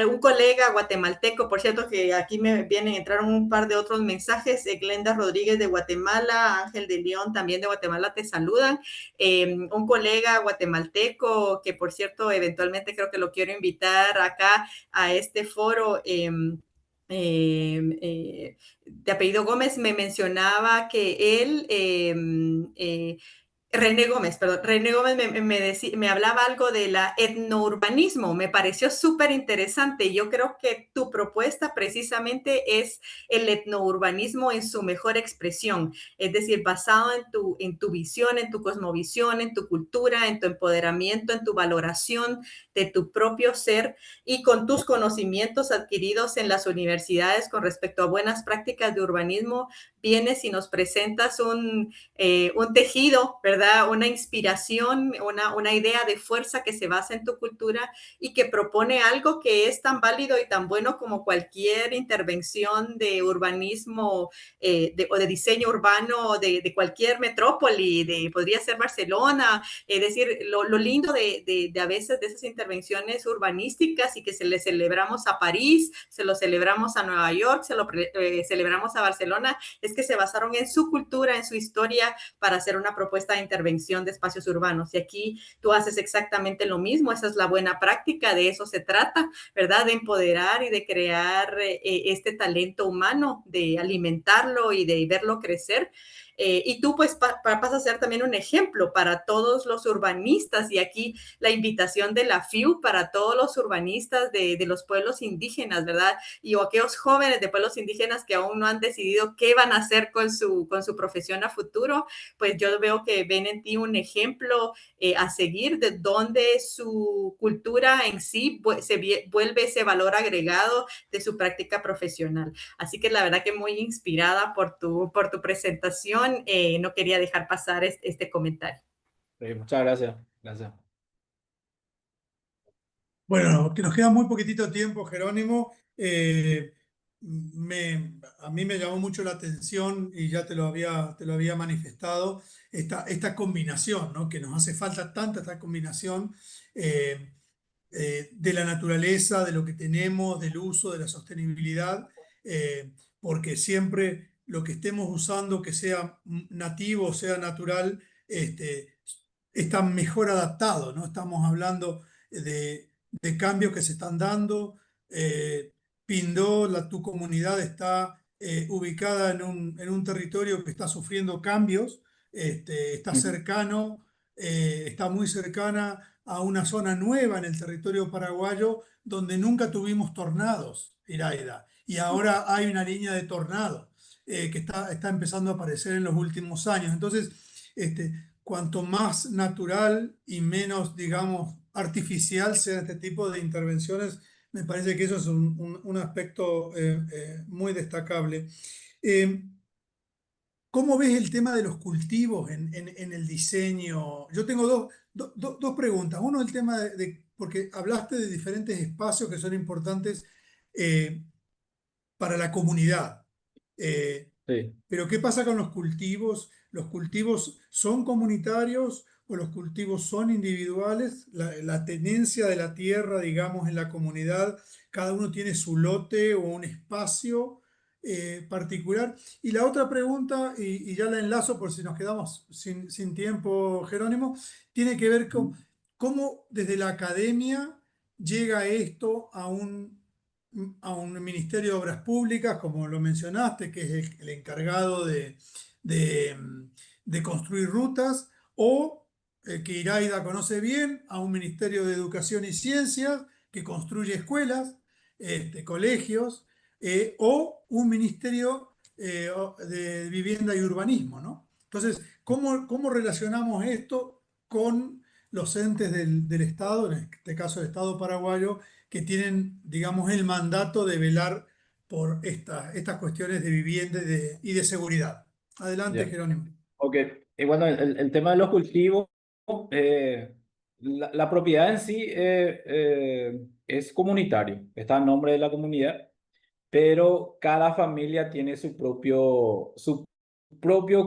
un colega guatemalteco, por cierto, que aquí me vienen, entraron un par de otros mensajes, Glenda Rodríguez de Guatemala, Ángel de León también de Guatemala te saludan, un colega guatemalteco que por cierto eventualmente creo que lo quiero invitar acá a este foro, de apellido Gómez, me mencionaba que él, René Gómez, perdón, René Gómez me hablaba algo de la etnourbanismo, me pareció súper interesante. Yo creo que tu propuesta precisamente es el etnourbanismo en su mejor expresión, es decir, basado en tu visión, en tu cosmovisión, en tu cultura, en tu empoderamiento, en tu valoración de tu propio ser y con tus conocimientos adquiridos en las universidades con respecto a buenas prácticas de urbanismo, vienes y nos presentas un tejido, ¿verdad? ¿verdad? Una inspiración, una idea de fuerza que se basa en tu cultura y que propone algo que es tan válido y tan bueno como cualquier intervención de urbanismo o de diseño urbano de cualquier metrópoli, podría ser Barcelona. Es decir, lo lindo de a veces de esas intervenciones urbanísticas y que se le celebramos a París, se lo celebramos a Nueva York, se lo celebramos a Barcelona, es que se basaron en su cultura, en su historia, para hacer una propuesta de intervención de espacios urbanos. Y aquí tú haces exactamente lo mismo, esa es la buena práctica, de eso se trata, ¿verdad? De empoderar y de crear este talento humano, de alimentarlo y de verlo crecer. Y tú pues pasas a ser también un ejemplo para todos los urbanistas, y aquí la invitación de la FIU para todos los urbanistas de los pueblos indígenas, ¿verdad? Y o aquellos jóvenes de pueblos indígenas que aún no han decidido qué van a hacer con su profesión a futuro, pues yo veo que ven en ti un ejemplo a seguir, de donde su cultura en sí se vuelve ese valor agregado de su práctica profesional. Así que la verdad que muy inspirada por tu presentación, no quería dejar pasar este comentario. Muchas gracias. Gracias. Bueno, que nos queda muy poquitito tiempo, Jerónimo. A mí me llamó mucho la atención y ya te lo había manifestado, esta combinación, ¿no? Que nos hace falta tanta esta combinación eh, de la naturaleza, de lo que tenemos, del uso, de la sostenibilidad, porque siempre lo que estemos usando, que sea nativo, sea natural, está mejor adaptado, ¿no? Estamos hablando de cambios que se están dando. Pindó, tu comunidad está ubicada en un territorio que está sufriendo cambios, está cercano, está muy cercana a una zona nueva en el territorio paraguayo donde nunca tuvimos tornados, Iraida, y ahora hay una línea de tornado que está empezando a aparecer en los últimos años. Entonces, cuanto más natural y menos, digamos, artificial sea este tipo de intervenciones, me parece que eso es un aspecto muy destacable. Eh, ¿Cómo ves el tema de los cultivos en el diseño? Yo tengo dos preguntas. Uno, el tema porque hablaste de diferentes espacios que son importantes eh, para la comunidad. Sí. Pero ¿qué pasa con los cultivos? ¿Los cultivos son comunitarios o los cultivos son individuales? La tenencia de la tierra, digamos, en la comunidad, cada uno tiene su lote o un espacio particular. Y la otra pregunta, y ya la enlazo por si nos quedamos sin tiempo, Jerónimo, tiene que ver con cómo desde la academia llega esto a un Ministerio de Obras Públicas, como lo mencionaste, que es el encargado de, de construir rutas, o que Iraida conoce bien, a un Ministerio de Educación y Ciencias, que construye escuelas, colegios, o un Ministerio de Vivienda y Urbanismo, ¿no? Entonces, ¿cómo relacionamos esto con los entes del Estado, en este caso el Estado paraguayo, que tienen, digamos, el mandato de velar por estas cuestiones de vivienda y de seguridad? Adelante, Ya. Jerónimo. Ok. Y bueno, el tema de los cultivos, la propiedad en sí es comunitario, está a nombre de la comunidad, pero cada familia tiene su propio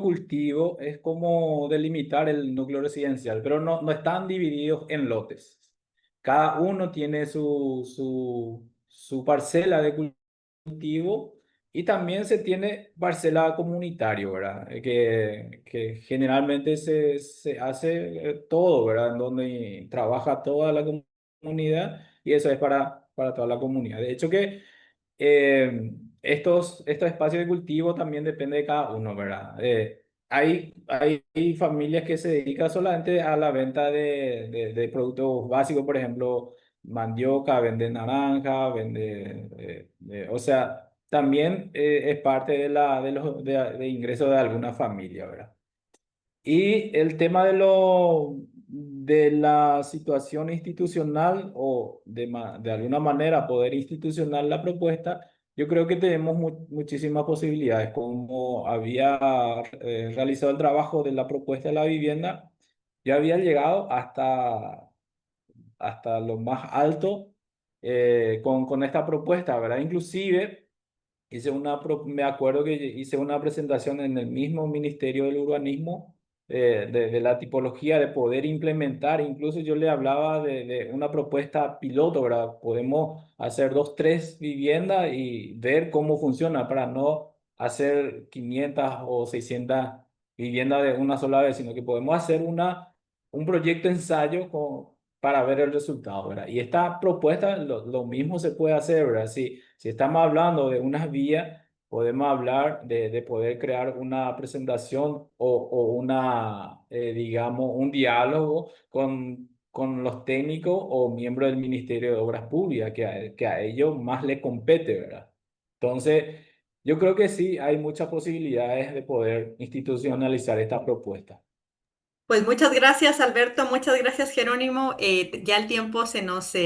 cultivo, es como delimitar el núcleo residencial, pero no están divididos en lotes. Cada uno tiene su parcela de cultivo y también se tiene parcela comunitario, ¿verdad? Que generalmente se hace todo, ¿verdad? En donde trabaja toda la comunidad y eso es para toda la comunidad. De hecho que estos espacios de cultivo también depende de cada uno, ¿verdad? Hay familias que se dedican solamente a la venta de productos básicos, por ejemplo, mandioca, vende naranja, vende, o sea, también es parte de ingresos de alguna familia, ¿verdad? Y el tema de la situación institucional o de alguna manera poder institucional la propuesta, yo creo que tenemos muchísimas posibilidades. Como había realizado el trabajo de la propuesta de la vivienda, ya había llegado hasta lo más alto con esta propuesta, ¿verdad? Inclusive me acuerdo que hice una presentación en el mismo Ministerio del Urbanismo de la tipología de poder implementar. Incluso yo le hablaba de una propuesta piloto, ¿verdad? Podemos hacer 2, 3 viviendas y ver cómo funciona para no hacer 500 o 600 viviendas de una sola vez, sino que podemos hacer un proyecto ensayo para ver el resultado, ¿verdad? Y esta propuesta, lo mismo se puede hacer, ¿verdad? Si estamos hablando de unas vías, podemos hablar de poder crear una presentación o digamos, un diálogo con los técnicos o miembros del Ministerio de Obras Públicas, que a ellos más les compete, ¿verdad? Entonces, yo creo que sí, hay muchas posibilidades de poder institucionalizar esta propuesta. Pues muchas gracias, Alberto. Muchas gracias, Jerónimo. Ya el tiempo se nos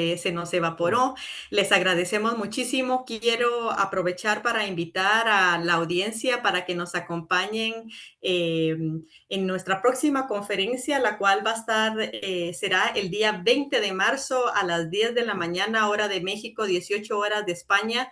evaporó. Les agradecemos muchísimo. Quiero aprovechar para invitar a la audiencia para que nos acompañen en nuestra próxima conferencia, la cual será el día 20 de marzo a las 10 de la mañana, hora de México, 18 horas de España,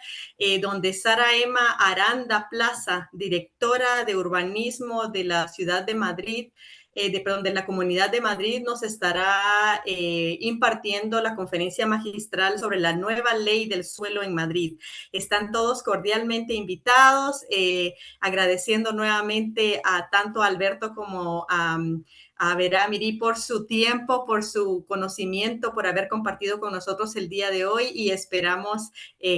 donde Sara Emma Aranda Plaza, directora de urbanismo de la ciudad de Madrid, de la Comunidad de Madrid, nos estará impartiendo la conferencia magistral sobre la nueva ley del suelo en Madrid. Están todos cordialmente invitados, agradeciendo nuevamente a tanto a Alberto como a Vera Miri por su tiempo, por su conocimiento, por haber compartido con nosotros el día de hoy, y esperamos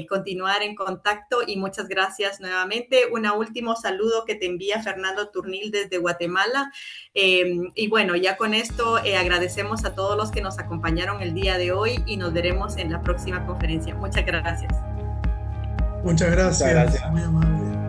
continuar en contacto. Y muchas gracias nuevamente. Un último saludo que te envía Fernando Turnil desde Guatemala. Y bueno, ya con esto agradecemos a todos los que nos acompañaron el día de hoy y nos veremos en la próxima conferencia. Muchas gracias. Muchas gracias. Muchas gracias. Muy amable.